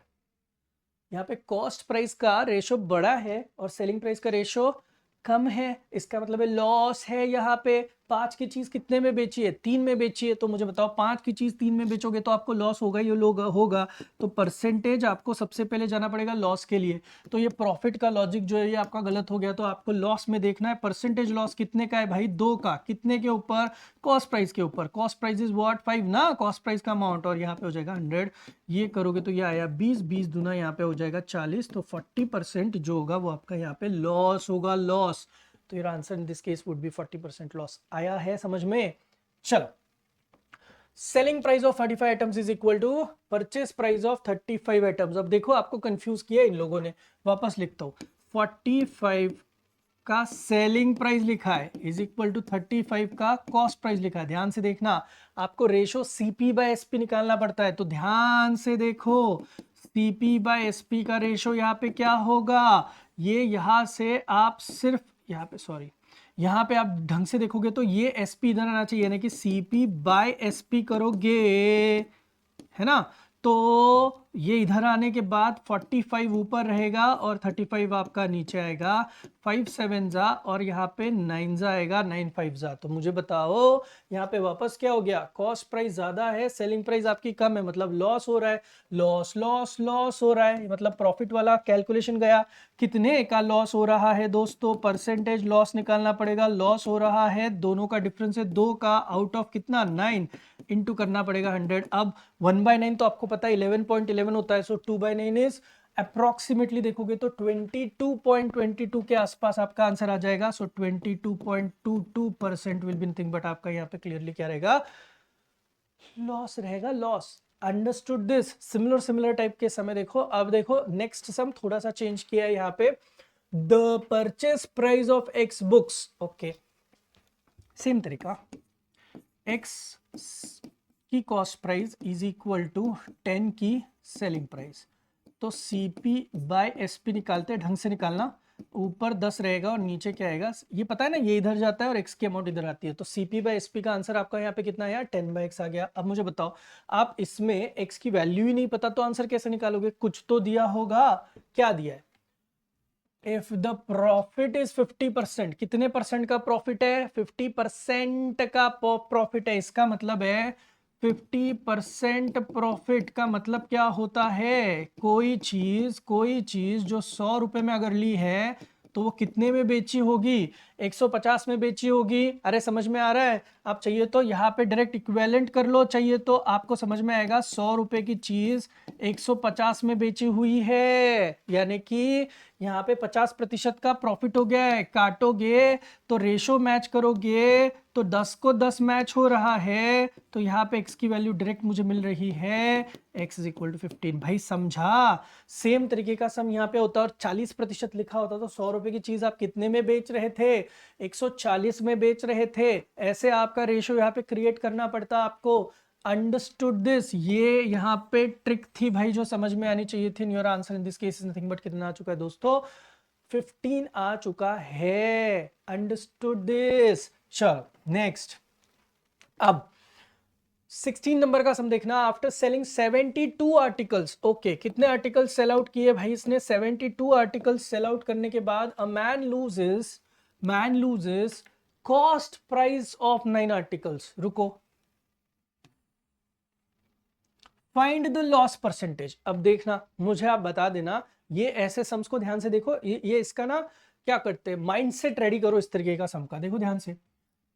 Speaker 1: यहाँ पे कॉस्ट प्राइस का रेशो बड़ा है और सेलिंग प्राइस का रेशो कम है, इसका मतलब है लॉस है। यहाँ पे 5 की चीज कितने में बेची है, 3 में बेची है, तो मुझे बताओ 5 की चीज 3 में बेचोगे तो आपको लॉस होगा, ये लोग होगा, तो परसेंटेज आपको सबसे पहले जाना पड़ेगा लॉस के लिए। तो ये प्रॉफिट का लॉजिक जो है ये आपका गलत हो गया, तो आपको लॉस में देखना है परसेंटेज लॉस कितने का है भाई, 2 का, कितने के ऊपर, कॉस्ट प्राइस के ऊपर। कॉस्ट प्राइस इज व्हाट, 5 ना, कॉस्ट प्राइस का अमाउंट, और यहाँ पे हो जाएगा 100। ये करोगे तो ये आया 20, 20 दूना यहाँ पे हो जाएगा 40, तो 40% जो होगा वो आपका यहाँ पे लॉस होगा, लॉस। तो your answer in this case would be 40% loss. आया है समझ में? चलो, selling price of 45 items is equal to purchase price of 35 items. अब देखो आपको कंफ्यूज किया इन लोगों ने, वापस लिखता हूं, 45 का सेलिंग प्राइस लिखा है इज इक्वल टू 35 का कॉस्ट प्राइस लिखा है। ध्यान से देखना, आपको रेशो सीपी बाय एसपी निकालना पड़ता है, तो ध्यान से देखो, सीपी बाय एसपी का रेशो यहाँ पे क्या होगा, ये यहाँ से आप सिर्फ यहाँ पे, सॉरी, यहाँ पे आप ढंग से देखोगे तो ये एसपी इधर आना चाहिए, यानी कि सीपी बाय एसपी करोगे, है ना, तो ये इधर आने के बाद 45 ऊपर रहेगा और 35 आपका नीचे आएगा, 5 7 जा और यहाँ पे 9 जा आएगा, 9 5 जा। तो मुझे बताओ यहाँ पे वापस क्या हो गया, कॉस्ट प्राइस ज्यादा है, सेलिंग प्राइस आपकी कम है, मतलब लॉस हो रहा है, लॉस लॉस लॉस हो रहा है, मतलब प्रॉफिट वाला कैलकुलेशन गया। कितने का लॉस हो रहा है दोस्तों, परसेंटेज लॉस निकालना पड़ेगा, लॉस हो रहा है, दोनों का डिफरेंस है 2 का, आउट ऑफ कितना 9, इंटू करना पड़ेगा 100। अब 1/9 तो आपको पता है 11.11 होता है, सो 2/9 इज अप्रोक्सीमेटली देखोगे तो 22.22 के आसपास आपका आंसर आ जाएगा। सो 22.22% विल बी नथिंग बट आपका यहाँ पे क्लियरली क्या रहेगा, लॉस रहेगा, loss. Understood this? Similar type के समय देखो, अब देखो नेक्स्ट सम थोड़ा सा चेंज किया है यहाँ पे, the purchase price of x books, okay, same तरीका, एक्स की cost price is equal to 10 की सेलिंग प्राइस, तो सीपी बाय एसपी निकालते हैं, ढंग से निकालना, ऊपर 10 रहेगा और नीचे क्या आएगा, ये पता है ना, ये इधर जाता है और एक्स की अमाउंट इधर आती है, तो सीपी बाय एसपी का आंसर आपका यहाँ पे कितना है, 10/x आ गया। अब मुझे बताओ, आप इसमें एक्स की वैल्यू ही नहीं पता तो आंसर कैसे निकालोगे, कुछ तो दिया होगा, क्या दिया है, इफ द प्रॉफिट इज 50%, कितने परसेंट का प्रॉफिट है, 50% का प्रॉफिट है, इसका मतलब है 50% प्रॉफिट का मतलब क्या होता है, कोई चीज जो 100 रुपए में अगर ली है तो वो कितने में बेची होगी, 150 में बेची होगी। अरे समझ में आ रहा है? आप चाहिए तो यहाँ पे डायरेक्ट इक्विवेलेंट कर लो, चाहिए तो आपको समझ में आएगा, 100 रुपए की चीज 150 में बेची हुई है, यानी कि यहाँ पे 50% का प्रॉफिट हो गया है। काटोगे तो रेशो मैच करोगे तो 10 को 10 मैच हो रहा है, तो यहाँ पे x की वैल्यू डायरेक्ट मुझे मिल रही है, x इज इक्वल टू 15। भाई समझा? सेम तरीके का सम यहाँ पे होता और 40% लिखा होता तो 100 रुपए की चीज आप कितने में बेच रहे थे, 140 में बेच रहे थे, ऐसे आपका रेशो यहाँ पे क्रिएट करना पड़ता आपको। Understood this? ये यहाँ पे ट्रिक थी भाई जो समझ में आनी चाहिए थी। Your answer in this case is nothing but कितना आ चुका है दोस्तों, 15 आ चुका है। Understood this? चलो नेक्स्ट, अब 16 नंबर का सम देखना। आफ्टर सेलिंग 72 आर्टिकल्स, ओके, कितने आर्टिकल्स सेल आउट किए भाई इसने, 72 आर्टिकल्स सेल आउट करने के बाद a man loses cost price of 9 articles. रुको, फाइंड द लॉस परसेंटेज। अब देखना, मुझे आप बता देना, ये ऐसे सम्स को ध्यान से देखो, ये इसका ना क्या करते हैं, माइंडसेट रेडी करो इस तरीके का सम का। देखो ध्यान से,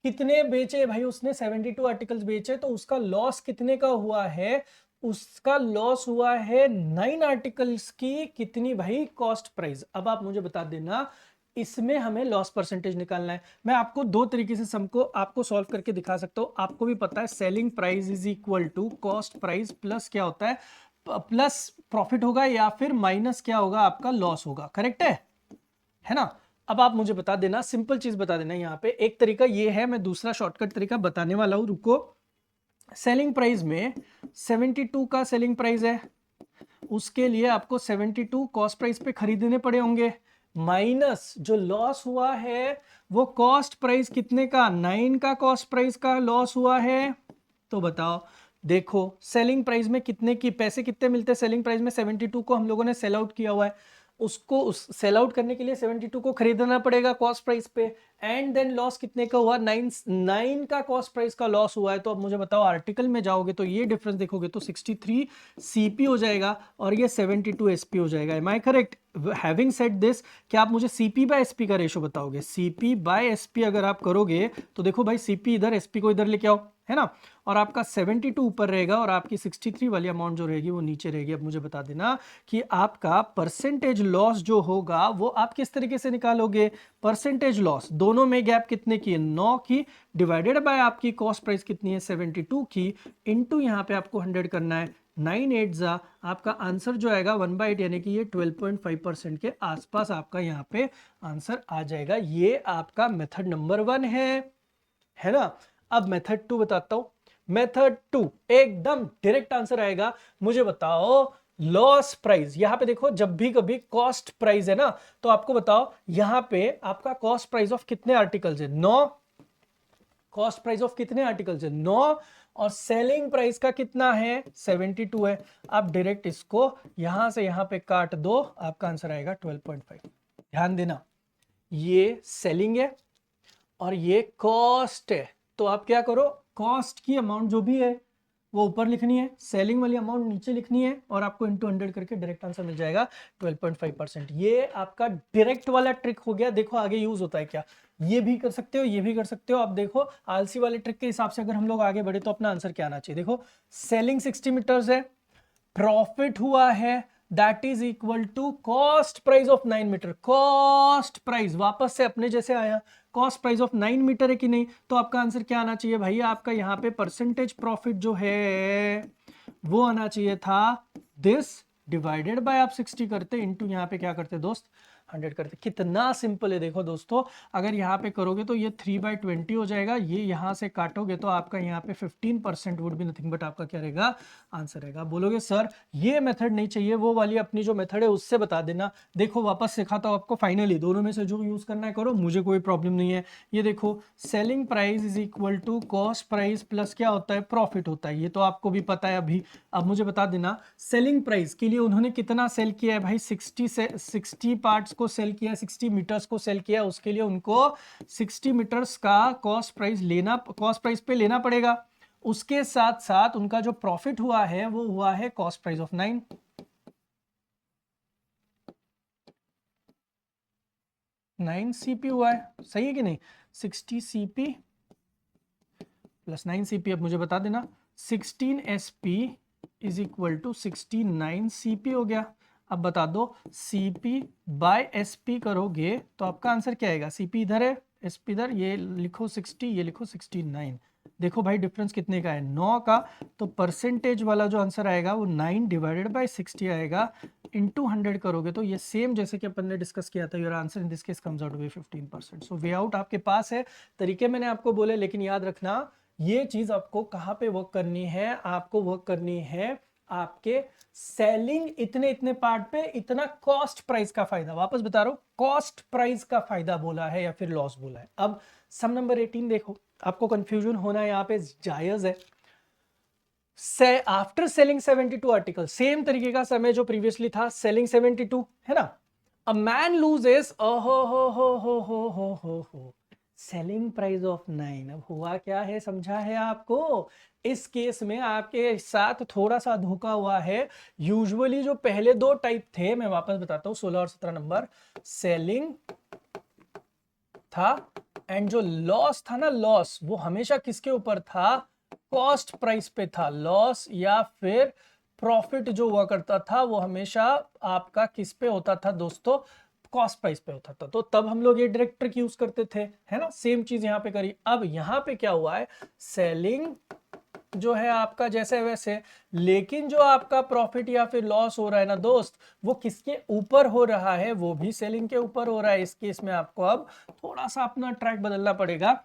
Speaker 1: कितने बेचे भाई उसने, 72 आर्टिकल्स बेचे, तो उसका लॉस कितने का हुआ है, उसका लॉस हुआ है 9 आर्टिकल्स की कितनी भाई, कॉस्ट प्राइस। अब आप मुझे बता देना, इसमें हमें लॉस परसेंटेज निकालना है। मैं आपको दो तरीके से सम को आपको सॉल्व करके दिखा सकता हूं। आपको भी पता है selling price is equal to cost price plus क्या होता है, प्लस प्रॉफिट होगा या फिर माइनस क्या होगा, आपका लॉस होगा। करेक्ट है ना? अब आप मुझे बता देना, सिंपल चीज बता देना। यहाँ पे एक तरीका ये है, मैं दूसरा शॉर्टकट तरीका बताने वाला हूं, रुको। सेलिंग प्राइस में 72 का सेलिंग प्राइस है, उसके लिए आपको 72 कॉस्ट प्राइस पे खरीदने पड़े होंगे, माइनस जो लॉस हुआ है वो कॉस्ट प्राइस कितने का, 9 का कॉस्ट प्राइस का लॉस हुआ है। तो बताओ देखो सेलिंग प्राइस में कितने की पैसे कितने मिलते हैं, सेलिंग प्राइस में 72 को हम लोगों ने सेल आउट किया हुआ है, उसको उस सेल आउट करने के लिए 72 को खरीदना पड़ेगा कॉस्ट प्राइस पे, एंड देन लॉस कितने का हुआ, 9 का कॉस्ट प्राइस का लॉस हुआ है। तो अब मुझे बताओ आर्टिकल में जाओगे तो ये डिफरेंस देखोगे तो 63 CP हो जाएगा और ये 72 SP हो जाएगा। Am I correct? Having said this, क्या आप मुझे CP बाय SP का रेशो बताओगे? CP बाय SP अगर आप करोगे तो देखो भाई CP इधर, SP को इधर लेके आओ, है ना, और आपका 72 ऊपर रहेगा और आपकी 63 वाली अमाउंट जो रहेगी वो नीचे रहेगी। अब मुझे बता देना कि आपका परसेंटेज लॉस जो होगा वो आप किस तरीके से निकालोगे। परसेंटेज लॉस दोनों में गैप कितने की है, 9 की, डिवाइडेड बाय आपकी कॉस्ट प्राइस कितनी है 72 की, इनटू यहाँ पे आपको 100 करना है, 9 8 जा, आपका आंसर जो आएगा 1/8 यानी कि ये 12.5% के आसपास आपका यहाँ पे आंसर आ जाएगा। ये आपका मेथड नंबर 1 है ना। अब मेथड 2 बताता हूं। मेथड 2 एकदम डायरेक्ट आंसर आएगा। मुझे बताओ लॉस प्राइस, यहां पे देखो जब भी कभी कॉस्ट प्राइस है ना तो आपको बताओ यहां पे आपका कॉस्ट प्राइस ऑफ कितने आर्टिकल्स है, 9, कॉस्ट प्राइस ऑफ कितने आर्टिकल्स है 9, और सेलिंग प्राइस का कितना है 72 है। आप डायरेक्ट इसको यहां से यहां पे काट दो, आपका आंसर आएगा 12.5। ध्यान देना ये सेलिंग है और ये कॉस्ट है, तो आप क्या करो, कॉस्ट की अमाउंट जो भी है वो ऊपर लिखनी है, सेलिंग वाली अमाउंट नीचे लिखनी है, और आपको इनटू 100 करके डायरेक्ट आंसर मिल जाएगा 12.5%। ये आपका डायरेक्ट वाला ट्रिक हो गया। देखो आगे यूज होता है क्या, ये भी कर सकते हो, ये भी कर सकते हो। अब देखो आलसी वाले ट्रिक के हिसाब से अगर हम लोग आगे बढ़े तो अपना आंसर क्या आना चाहिए। देखो सेलिंग 60 मीटर्स है, प्रॉफिट हुआ है that is equal to cost price of 9 metre. Cost price वापस से अपने जैसे आया, कॉस्ट प्राइस ऑफ 9 मीटर है कि नहीं, तो आपका आंसर क्या आना चाहिए भैया, आपका यहाँ पे परसेंटेज प्रॉफिट जो है वो आना चाहिए था दिस, डिवाइडेड बाय आप 60 करते, इनटू यहाँ पे क्या करते दोस्त 100 करते। कितना सिंपल है देखो दोस्तों, अगर यहाँ पे करोगे तो ये 3/20 हो जाएगा, ये यहाँ से काटोगे तो आपका यहाँ पे 15% वुड बी नथिंग बट आपका क्या रहेगा आंसर रहेगा। बोलोगे सर ये मेथड नहीं चाहिए, वो वाली अपनी जो मेथड है उससे बता देना। देखो वापस सिखाता हूँ आपको, फाइनली दोनों में से जो यूज करना है करो, मुझे कोई प्रॉब्लम नहीं है। ये देखो selling price is equal to cost price plus क्या होता है प्रॉफिट होता है, ये तो आपको भी पता है अभी। अब मुझे बता देना सेलिंग प्राइस के लिए उन्होंने कितना सेल किया है भाई, 60 पार्ट्स को सेल किया, 60 मीटर्स को सेल किया, उसके लिए उनको 60 मीटर्स का कॉस्ट प्राइस लेना, कॉस्ट प्राइस पे लेना पड़ेगा। उसके साथ साथ उनका जो प्रॉफिट हुआ है वो हुआ है कॉस्ट प्राइस ऑफ 9 CP हुआ है, सही है कि नहीं, 60 CP प्लस 9 CP। अब मुझे बता देना 16 SP is equal to 69 CP हो गया। अब बता दो CP बाय SP करोगे तो आपका आंसर क्या आएगा, CP इधर है SP इधर, ये लिखो 60, ये लिखो 69। देखो भाई डिफरेंस कितने का है 9 का, तो परसेंटेज वाला जो आंसर आएगा वो 9 डिवाइडेड बाय 60 आएगा, इनटू 100 करोगे तो ये सेम जैसे कि अपन ने डिस्कस किया था, your answer in this case comes out to be 15%। So way out आपके पास है, तरीके मैंने आपको बोले, लेकिन याद रखना ये चीज आपको कहाँ पे वर्क करनी है, आपको वर्क करनी है आपके सेलिंग इतने पार्ट पे, इतना कॉस्ट प्राइस का फायदा। वापस बता रहा हूं कॉस्ट प्राइस का फायदा बोला है या फिर लॉस बोला है। अब सम नंबर 18 देखो, आपको कंफ्यूजन होना यहाँ पे जायज है। आफ्टर सेलिंग 72 आर्टिकल, सेम तरीके का समय जो प्रीवियसली था, सेलिंग 72 है ना, अ मैन लूजेस हो सेलिंग प्राइस ऑफ 9। अब हुआ क्या है समझा है आपको, इस केस में आपके साथ थोड़ा सा धोखा हुआ है। यूजुअली जो पहले दो टाइप थे, मैं वापस बताता हूं 16 और 17 नंबर, सेलिंग था एंड जो लॉस था ना, लॉस वो हमेशा किसके ऊपर था, कॉस्ट प्राइस पे था। लॉस या फिर प्रॉफिट जो हुआ करता था वो हमेशा आपका किस पे होता था दोस्तों, कॉस्ट प्राइस पे होता था। तो तब हम लोग ये डायरेक्ट ट्रिक यूज करते थे, है ना, सेम चीज यहां पे करी। अब यहां पे क्या हुआ है, सेलिंग जो है आपका जैसे वैसे, लेकिन जो आपका प्रॉफिट या फिर लॉस हो रहा है ना दोस्त, वो किसके ऊपर हो रहा है, वो भी सेलिंग के ऊपर हो रहा है। इस केस में आपको अब थोड़ा सा अपना ट्रैक बदलना पड़ेगा।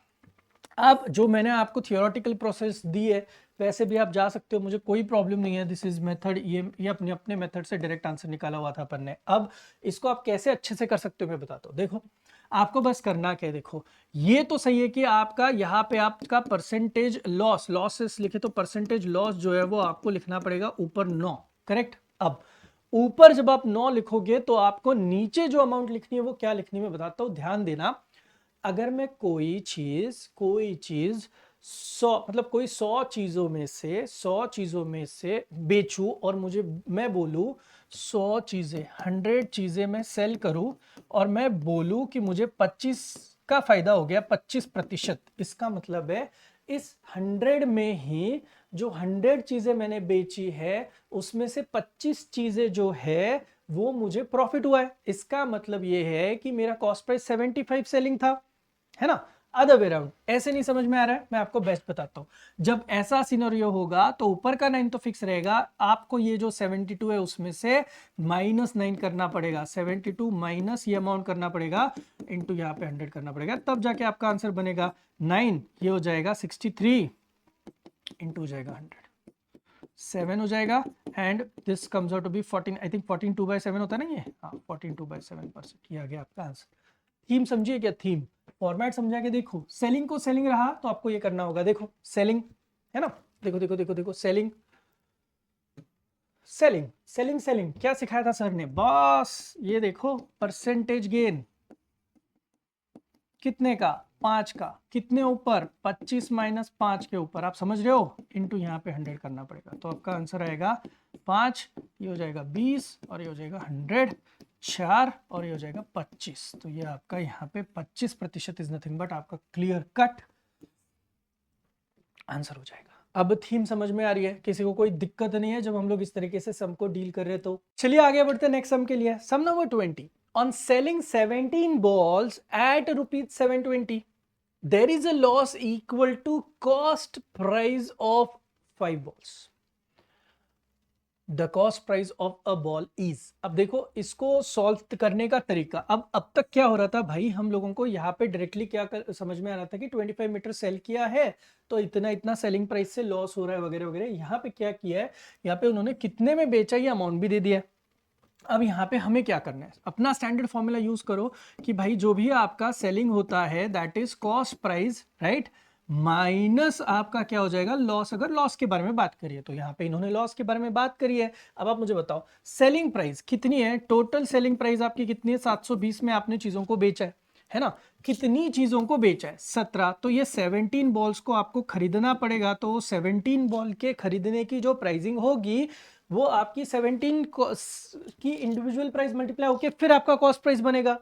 Speaker 1: अब जो मैंने आपको थियोरेटिकल प्रोसेस दी है वैसे भी आप जा सकते हो, मुझे कोई प्रॉब्लम नहीं है। दिस इज मेथड, ये अपने मेथड से डायरेक्ट आंसर निकाला हुआ था अपन ने। अब इसको आप कैसे अच्छे से कर सकते हो मैं बताता हूँ। देखो आपको बस करना क्या है, देखो ये तो सही है कि आपका यहाँ पे आपका परसेंटेज लॉसेस लिखे तो परसेंटेज लॉस जो है वो आपको लिखना पड़ेगा ऊपर 9, करेक्ट। अब ऊपर जब आप 9 लिखोगे तो आपको नीचे जो अमाउंट लिखनी है वो क्या लिखनी है मैं बताता हूं, ध्यान देना। अगर मैं कोई चीज 100 मतलब कोई 100 चीजों में से बेचूं और मैं बोलूं 100 चीजें 100 चीजें मैं सेल करूं और मैं बोलूं कि मुझे 25 का फायदा हो गया 25%, इसका मतलब है इस 100 में ही जो 100 चीजें मैंने बेची है उसमें से 25 चीजें जो है वो मुझे प्रॉफिट हुआ है। इसका मतलब ये है कि मेरा कॉस्ट प्राइस 75 सेलिंग था, है ना। अदर वे राउंड ऐसे नहीं समझ में आ रहा है, मैं आपको बेस्ट बताता हूं। जब ऐसा सिनेरियो होगा तो ऊपर का 9 तो फिक्स रहेगा, आपको ये जो 72 है उसमें से -9 करना पड़ेगा, 72 माइनस ये अमाउंट करना पड़ेगा इंटू यहाँ पे 100 करना पड़ेगा, तब जाके आपका आंसर बनेगा 9, ये हो जाएगा 63 इंटू हो जाएगा 100, 7 हो जाएगा and this comes out to be 14, I think 14 2/7 होता है ना ये, हाँ 14 2/7%, ये आ गया आपका आंसर। थीम समझिए क्या, थीम फॉर्मेट समझा के देखो, सेलिंग को सेलिंग रहा तो आपको ये करना होगा, देखो सेलिंग है ना, देखो देखो देखो देखो सेलिंग सेलिंग सेलिंग सेलिंग क्या सिखाया था सर ने, बस ये देखो परसेंटेज गेन कितने का 5 का, कितने ऊपर 25 माइनस 5 के ऊपर, आप समझ रहे हो, इंटू यहाँ पे 100 करना पड़ेगा, तो आपका आंसर आएगा 5, ये हो जाएगा 20 और ये हो जाएगा 100, 4 और ये हो जाएगा 25, तो ये आपका यहाँ पे 25% इज नथिंग बट आपका क्लियर कट आंसर हो जाएगा। अब थीम समझ में आ रही है, किसी को कोई दिक्कत नहीं है जब हम लोग इस तरीके से सम को डील कर रहे हैं तो चलिए आगे बढ़ते हैं नेक्स्ट सम के लिए। सम number 20, on selling 17 balls at rupees 720 there is a loss equal to cost price of 5 balls, the cost price of a ball is। अब देखो इसको सॉल्व करने का तरीका, अब तक क्या हो रहा था भाई, हम लोगों को यहाँ पे डायरेक्टली समझ में आ रहा था कि 25 मीटर सेल किया है तो इतना इतना सेलिंग प्राइस से लॉस हो रहा है वगैरह वगैरह। यहाँ पे क्या किया है, यहाँ पे उन्होंने कितने में बेचा ये अमाउंट भी दे दिया। अब यहाँ पे हमें क्या करना है, अपना स्टैंडर्ड फॉर्मूला यूज करो कि भाई जो भी आपका सेलिंग होता है that is cost price, right, minus आपका क्या हो जाएगा लॉस। अगर लॉस के बारे में बात करिए तो यहाँ पे इन्होंने लॉस के बारे में बात करी है। अब आप मुझे बताओ सेलिंग प्राइस कितनी है, टोटल सेलिंग प्राइस आपकी कितनी है, 720 में आपने चीजों को बेचा है ना, कितनी चीजों को बेचा है 17, तो ये 17 बॉल्स को आपको खरीदना पड़ेगा, तो 17 बॉल के खरीदने की जो प्राइसिंग होगी वो आपकी 17 की इंडिविजुअल प्राइस मल्टीप्लाई होकर फिर आपका कॉस्ट प्राइस बनेगा।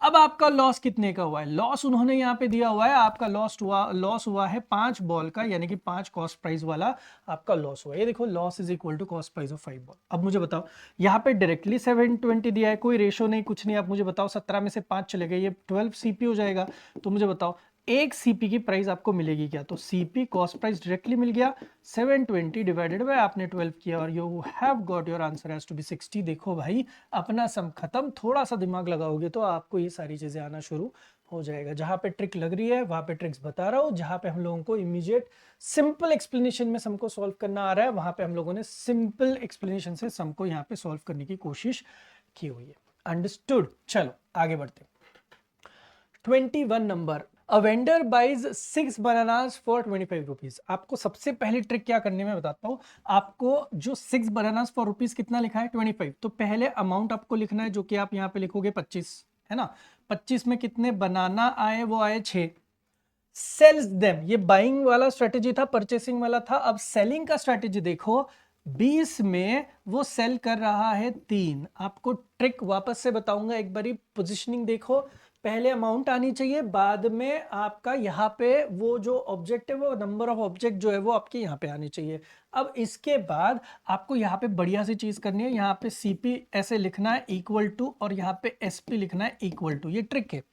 Speaker 1: अब आपका लॉस कितने का हुआ है, लॉस उन्होंने यहाँ पे दिया हुआ है, आपका लॉस हुआ है 5 बॉल का, यानी कि 5 कॉस्ट प्राइस वाला आपका लॉस हुआ है। ये देखो loss is equal to cost price of 5 ball. अब मुझे बताओ यहाँ पे डायरेक्टली 720 दिया है, कोई रेशो नहीं कुछ नहीं, आप मुझे बताओ 17 में से 5 चले गए, ये 12 सीपी हो जाएगा। तो मुझे बताओ एक सीपी की प्राइस आपको मिलेगी क्या, तो सीपी कॉस्ट प्राइस डायरेक्टली मिल गया, 720 डिवाइडेड बाय आपने 12 किया और you have got your answer has to be 60। देखो भाई अपना सम खत्म, थोड़ा सा दिमाग लगाओगे तो आपको ये सारी चीजें आना शुरू हो जाएगा। जहां पे ट्रिक लग रही है वहां पे ट्रिक्स बता रहा हूं, जहां पे हम लोगों को इमीडिएट सिंपल एक्सप्लेनेशन में सम को सॉल्व करना आ रहा है वहां पे हम लोगों ने सिंपल एक्सप्लेनेशन से सम को यहाँ पे सॉल्व करने की कोशिश की हुई है। अंडरस्टूड, चलो आगे बढ़ते। 21 number, A vendor buys 6 bananas for 25 rupees। आपको सबसे पहली ट्रिक क्या करनी है मैं बताता हूँ आपको। जो 6 bananas for rupees कितना लिखा है 25, तो पहले अमाउंट आपको लिखना है जो कि आप यहाँ पे लिखोगे 25, है ना। 25 में कितने बनाना आए, वो आए 6। सेल्स देम, ये बाइंग वाला स्ट्रेटेजी था, परचेसिंग वाला था। अब सेलिंग का स्ट्रेटेजी देखो, 20 में वो सेल कर रहा है 3। आपको ट्रिक वापस से बताऊंगा एक बारी, पोजिशनिंग देखो, पहले अमाउंट आनी चाहिए, बाद में आपका यहाँ पे वो जो ऑब्जेक्ट है वो नंबर ऑफ ऑब्जेक्ट जो है वो आपके यहाँ पे आनी चाहिए। अब इसके बाद आपको यहाँ पे बढ़िया सी चीज करनी है, यहाँ पे सीपी ऐसे लिखना है इक्वल टू और यहाँ पे एसपी लिखना है इक्वल टू, ये ट्रिक है।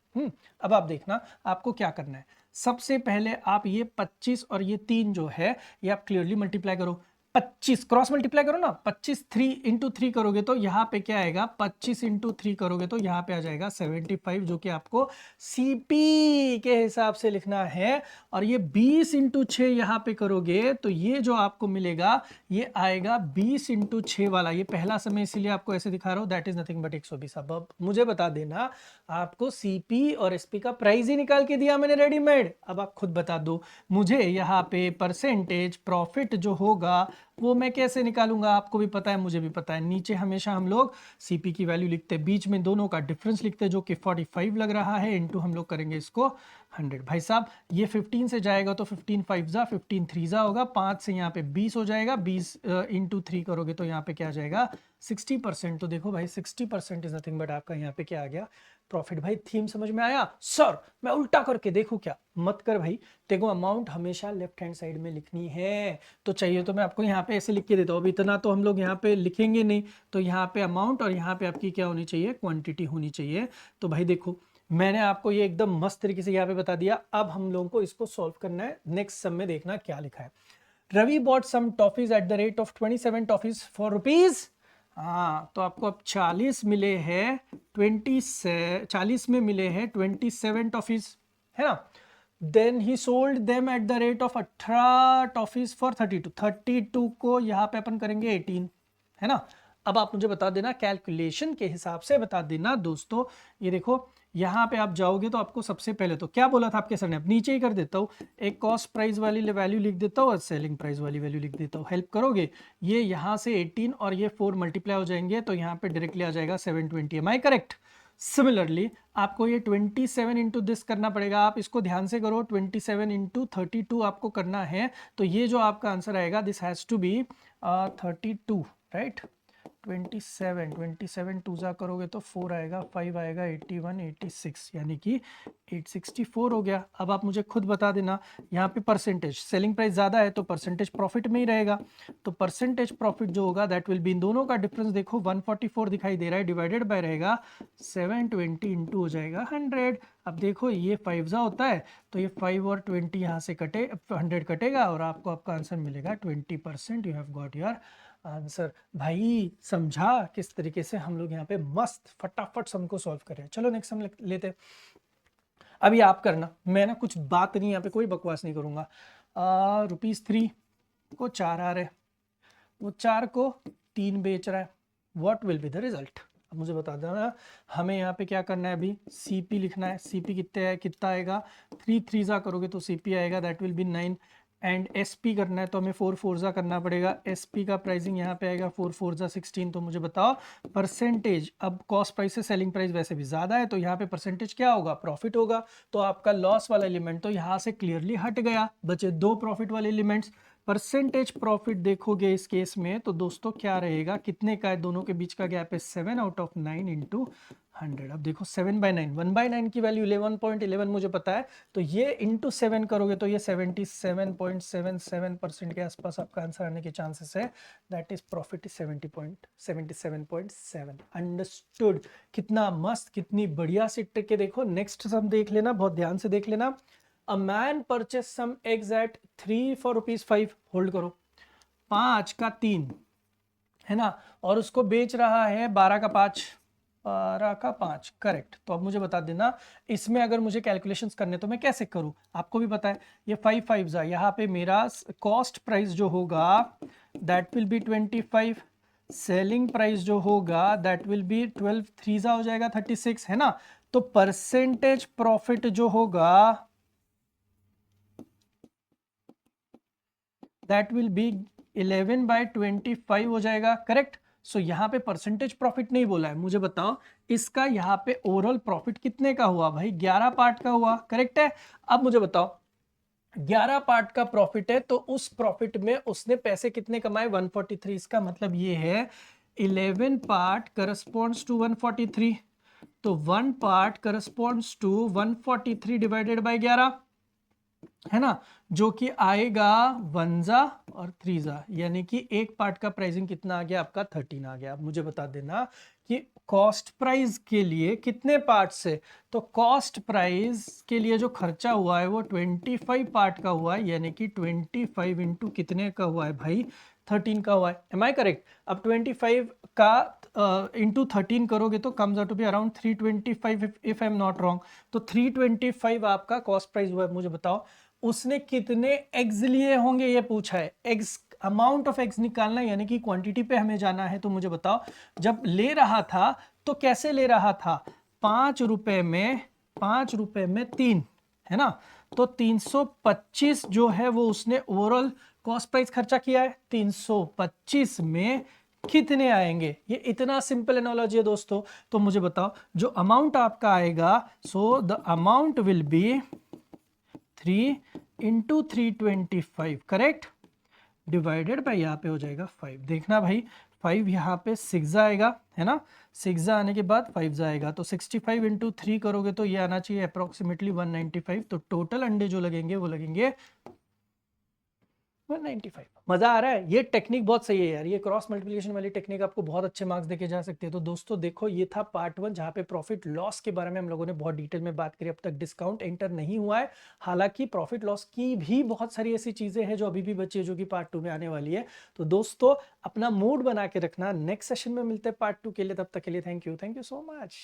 Speaker 1: अब आप देखना आपको क्या करना है। सबसे पहले आप ये 25 और ये 3 जो है ये आप क्लियरली मल्टीप्लाई करो। 25 क्रॉस मल्टीप्लाई करो ना, 25 3 इंटू 3 करोगे तो यहाँ पे क्या आएगा, 25 इंटू 3 करोगे तो यहाँ पे आ जाएगा 75, जो कि आपको सीपी के हिसाब से लिखना है। और ये 20 इंटू 6 यहाँ पे करोगे तो ये जो आपको मिलेगा ये आएगा 20 इंटू 6 वाला, ये पहला समय इसीलिए आपको ऐसे दिखा रहा हूँ, दैट इज नथिंग बट 120। अब मुझे बता देना, आपको सीपी और एसपी का प्राइस ही निकाल के दिया मैंने रेडीमेड, अब आप खुद बता दो मुझे यहाँ पे परसेंटेज प्रॉफिट जो होगा वो मैं कैसे निकालूंगा। आपको भी पता है, मुझे भी पता है, नीचे हमेशा हम लोग सीपी की वैल्यू लिखते हैं, बीच में दोनों का डिफरेंस लिखते हैं जो कि 45 लग रहा है, इनटू हम लोग करेंगे इसको 100। भाई साहब ये 15 से जाएगा तो 15 5 जा 15 3 जा होगा, 5 से यहाँ पे 20 हो जाएगा, 20 इंटू 3 करोगे तो यहाँ पे क्या आ जाएगा 60%। तो देखो भाई 60% इज नथिंग बट आपका यहाँ पे क्या आ गया, प्रॉफिट। भाई थीम समझ में आया? सर मैं उल्टा करके देखूं क्या? मत कर भाई, देखो अमाउंट हमेशा लेफ्ट हैंड साइड में लिखनी है, तो चाहिए तो मैं आपको यहाँ पे ऐसे लिख के देता हूँ। अब इतना तो हम लोग यहाँ पे लिखेंगे नहीं, तो यहाँ पे अमाउंट और यहाँ पे आपकी क्या होनी चाहिए, क्वांटिटी होनी चाहिए। तो भाई देखो मैंने आपको ये एकदम मस्त तरीके से यहाँ पे बता दिया। अब हम लोगों को इसको सॉल्व करना है। नेक्स्ट सम में देखना क्या लिखा है। Ravi bought some toffees at the rate of 27 toffees for rupees. हाँ तो आपको अब 40 मिले हैं, 40 में मिले हैं 27 टॉफीज, है ना। Then he sold them at the rate of 18 toffees for 32 को यहाँ पे अपन करेंगे 18, है ना। अब आप मुझे बता देना, कैलकुलेशन के हिसाब से बता देना दोस्तों। ये देखो यहाँ पे आप जाओगे तो आपको सबसे पहले तो क्या बोला था आपके सर ने, अब नीचे ही कर देता हूँ, एक कॉस्ट प्राइस वाली वैल्यू लिख देता हूँ और सेलिंग प्राइस वाली वैल्यू लिख देता हूँ। हेल्प करोगे, ये यहाँ से 18 और ये 4 मल्टीप्लाई हो जाएंगे तो यहाँ पे डायरेक्टली आ जाएगा 720। M I correct? सिमिलरली आपको ये 27 इंटू दिस करना पड़ेगा। आप इसको ध्यान से करो, 27 इंटू 32 आपको करना है, तो ये जो आपका आंसर आएगा this has to be 32, right. 27 टू जा करोगे तो 4 आएगा, 5 आएगा, 81 86 यानी कि 864 हो गया। अब आप मुझे खुद बता देना, यहाँ पे परसेंटेज, सेलिंग प्राइस ज़्यादा है तो परसेंटेज प्रॉफिट में ही रहेगा, तो परसेंटेज प्रॉफिट जो होगा दैट विल बी, इन दोनों का डिफरेंस देखो 144 दिखाई दे रहा है, डिवाइडेड बाय रहेगा 720 इंटू हो जाएगा 100। अब देखो ये 5 जा होता है तो ये 5 और 20 यहाँ से कटे, 100 कटेगा और आपको आपका आंसर मिलेगा 20%। You have got your answer. भाई समझा किस तरीके से हम लोग यहाँ पे मस्त फटाफट सम को सॉल्व करें। चलो नेक्स्ट सम लेते हैं। अभी आप करना, मैं ना कुछ बात नहीं, यहाँ पे कोई बकवास नहीं करूँगा। ₹3 को 4 आ रहे, वो 4 को 3 बेच रहा है, what will be the result? अब मुझे बता देना, हमें यहाँ पे क्या करना है, अभी सीपी लिखना है। सीपी कितना आएगा, 3 3 जा करोगे तो सीपी आएगा that will B 9, and SP करना है तो हमें 4 4 जा करना पड़ेगा। एसपी का प्राइसिंग यहाँ पे आएगा 4 4 जा 16। तो मुझे बताओ परसेंटेज, अब कॉस्ट प्राइस से सेलिंग प्राइस वैसे भी ज़्यादा है तो यहाँ पे परसेंटेज क्या होगा, प्रॉफिट होगा। तो आपका लॉस वाला एलिमेंट तो यहाँ से क्लियरली हट गया, बचे 2 प्रॉफिट वाले एलिमेंट्स। परसेंटेज प्रॉफिट देखोगे इस केस में तो दोस्तों क्या रहेगा, कितने का है, दोनों के बीच का गैप है 7 आउट ऑफ 9 इंटू 100। अब देखो 7/9, 1/9 की वैल्यू 11.11 मुझे पता है, तो ये इंटू 7 करोगे तो ये 77.77% के आसपास आपका आंसर आने के चांसेस है। That is profit is 77.7। Understood? कितना मस्त, कितनी बढ़िया सी ट्रिक है। देखो नेक्स्ट सम देख लेना, बहुत ध्यान से देख लेना। A man purchased some eggs at 3 for ₹5। Hold करो, 5 का 3 है ना, और उसको बेच रहा है 12 का 5, करेक्ट। तो अब मुझे बता देना, इसमें अगर मुझे कैलकुलेशंस करने तो मैं कैसे करूं, आपको भी पता है ये 5 5 जा, यहाँ पे मेरा कॉस्ट प्राइस जो होगा that will B 25, selling price जो होगा दैट विल बी 12 3 जा हो जाएगा 36, है ना। तो परसेंटेज प्रॉफिट जो होगा दैट विल बी 11/25 हो जाएगा, करेक्ट। सो यहाँ पे परसेंटेज प्रॉफिट नहीं बोला है, मुझे बताओ इसका यहाँ पे ओवरऑल प्रॉफिट कितने का हुआ, भाई 11 पार्ट का हुआ, करेक्ट है। अब मुझे बताओ 11 पार्ट का प्रॉफिट है तो उस प्रॉफिट में उसने पैसे कितने कमाए, 143। इसका मतलब ये है 11 पार्ट करस्पॉन्ड्स टू 143, तो 1 part corresponds to 143 divided by 11, है ना, जो कि आएगा 1 जा और 3 जा, यानी कि एक पार्ट का प्राइसिंग कितना आ गया आपका 13 आ गया। अब मुझे बता देना कि कॉस्ट प्राइस के लिए कितने पार्ट से, तो कॉस्ट प्राइस के लिए जो खर्चा हुआ है वो 25 पार्ट का हुआ है, यानी कि 25 इंटू कितने का हुआ है भाई 13 का हुआ है, एम आई करेक्ट? अब 25 का इंटू 13 करोगे तो comes out to be around 325 if I am not wrong. तो 325 आपका कॉस्ट प्राइस हुआ है। मुझे बताओ उसने कितने एग्स लिए होंगे, ये पूछा है। एग्स, अमाउंट ऑफ एग्स निकालना यानी कि क्वांटिटी पे हमें जाना है। तो मुझे बताओ जब ले रहा था तो कैसे ले रहा था? 5 रुपए में 3 है ना, तो 325 जो है वो उसने ओवरऑल कॉस्ट प्राइस खर्चा किया है। 325 में कितने आएंगे? ये इतना सिंपल एनालॉजी है दोस्तों। तो मुझे बताओ जो अमाउंट आपका आएगा, so the amount will be 3 into 325 correct, divided by यहाँ पे हो जाएगा 5। देखना भाई 5 यहाँ पे 6 आएगा है ना, 6 आने के बाद 5 आएगा, तो 65 इंटू 3 करोगे तो ये आना चाहिए अप्रोक्सीमेटली 195। तो टोटल अंडे जो लगेंगे वो लगेंगे 195। मजा आ रहा है? ये टेक्निक बहुत सही है यार, ये क्रॉस मल्टीप्लिकेशन वाली टेक्निक आपको बहुत अच्छे मार्क्स देके जा सकते हैं। तो दोस्तों देखो ये था पार्ट 1 जहाँ पे प्रॉफिट लॉस के बारे में हम लोगों ने बहुत डिटेल में बात करी। अब तक डिस्काउंट एंटर नहीं हुआ है, हालांकि प्रॉफिट लॉस की भी बहुत सारी ऐसी चीजें हैं जो अभी भी बची है, जो कि पार्ट 2 में आने वाली है। तो दोस्तों अपना मूड बना के रखना, नेक्स्ट सेशन में मिलते हैं पार्ट 2 के लिए। तब तक के लिए थैंक यू सो मच।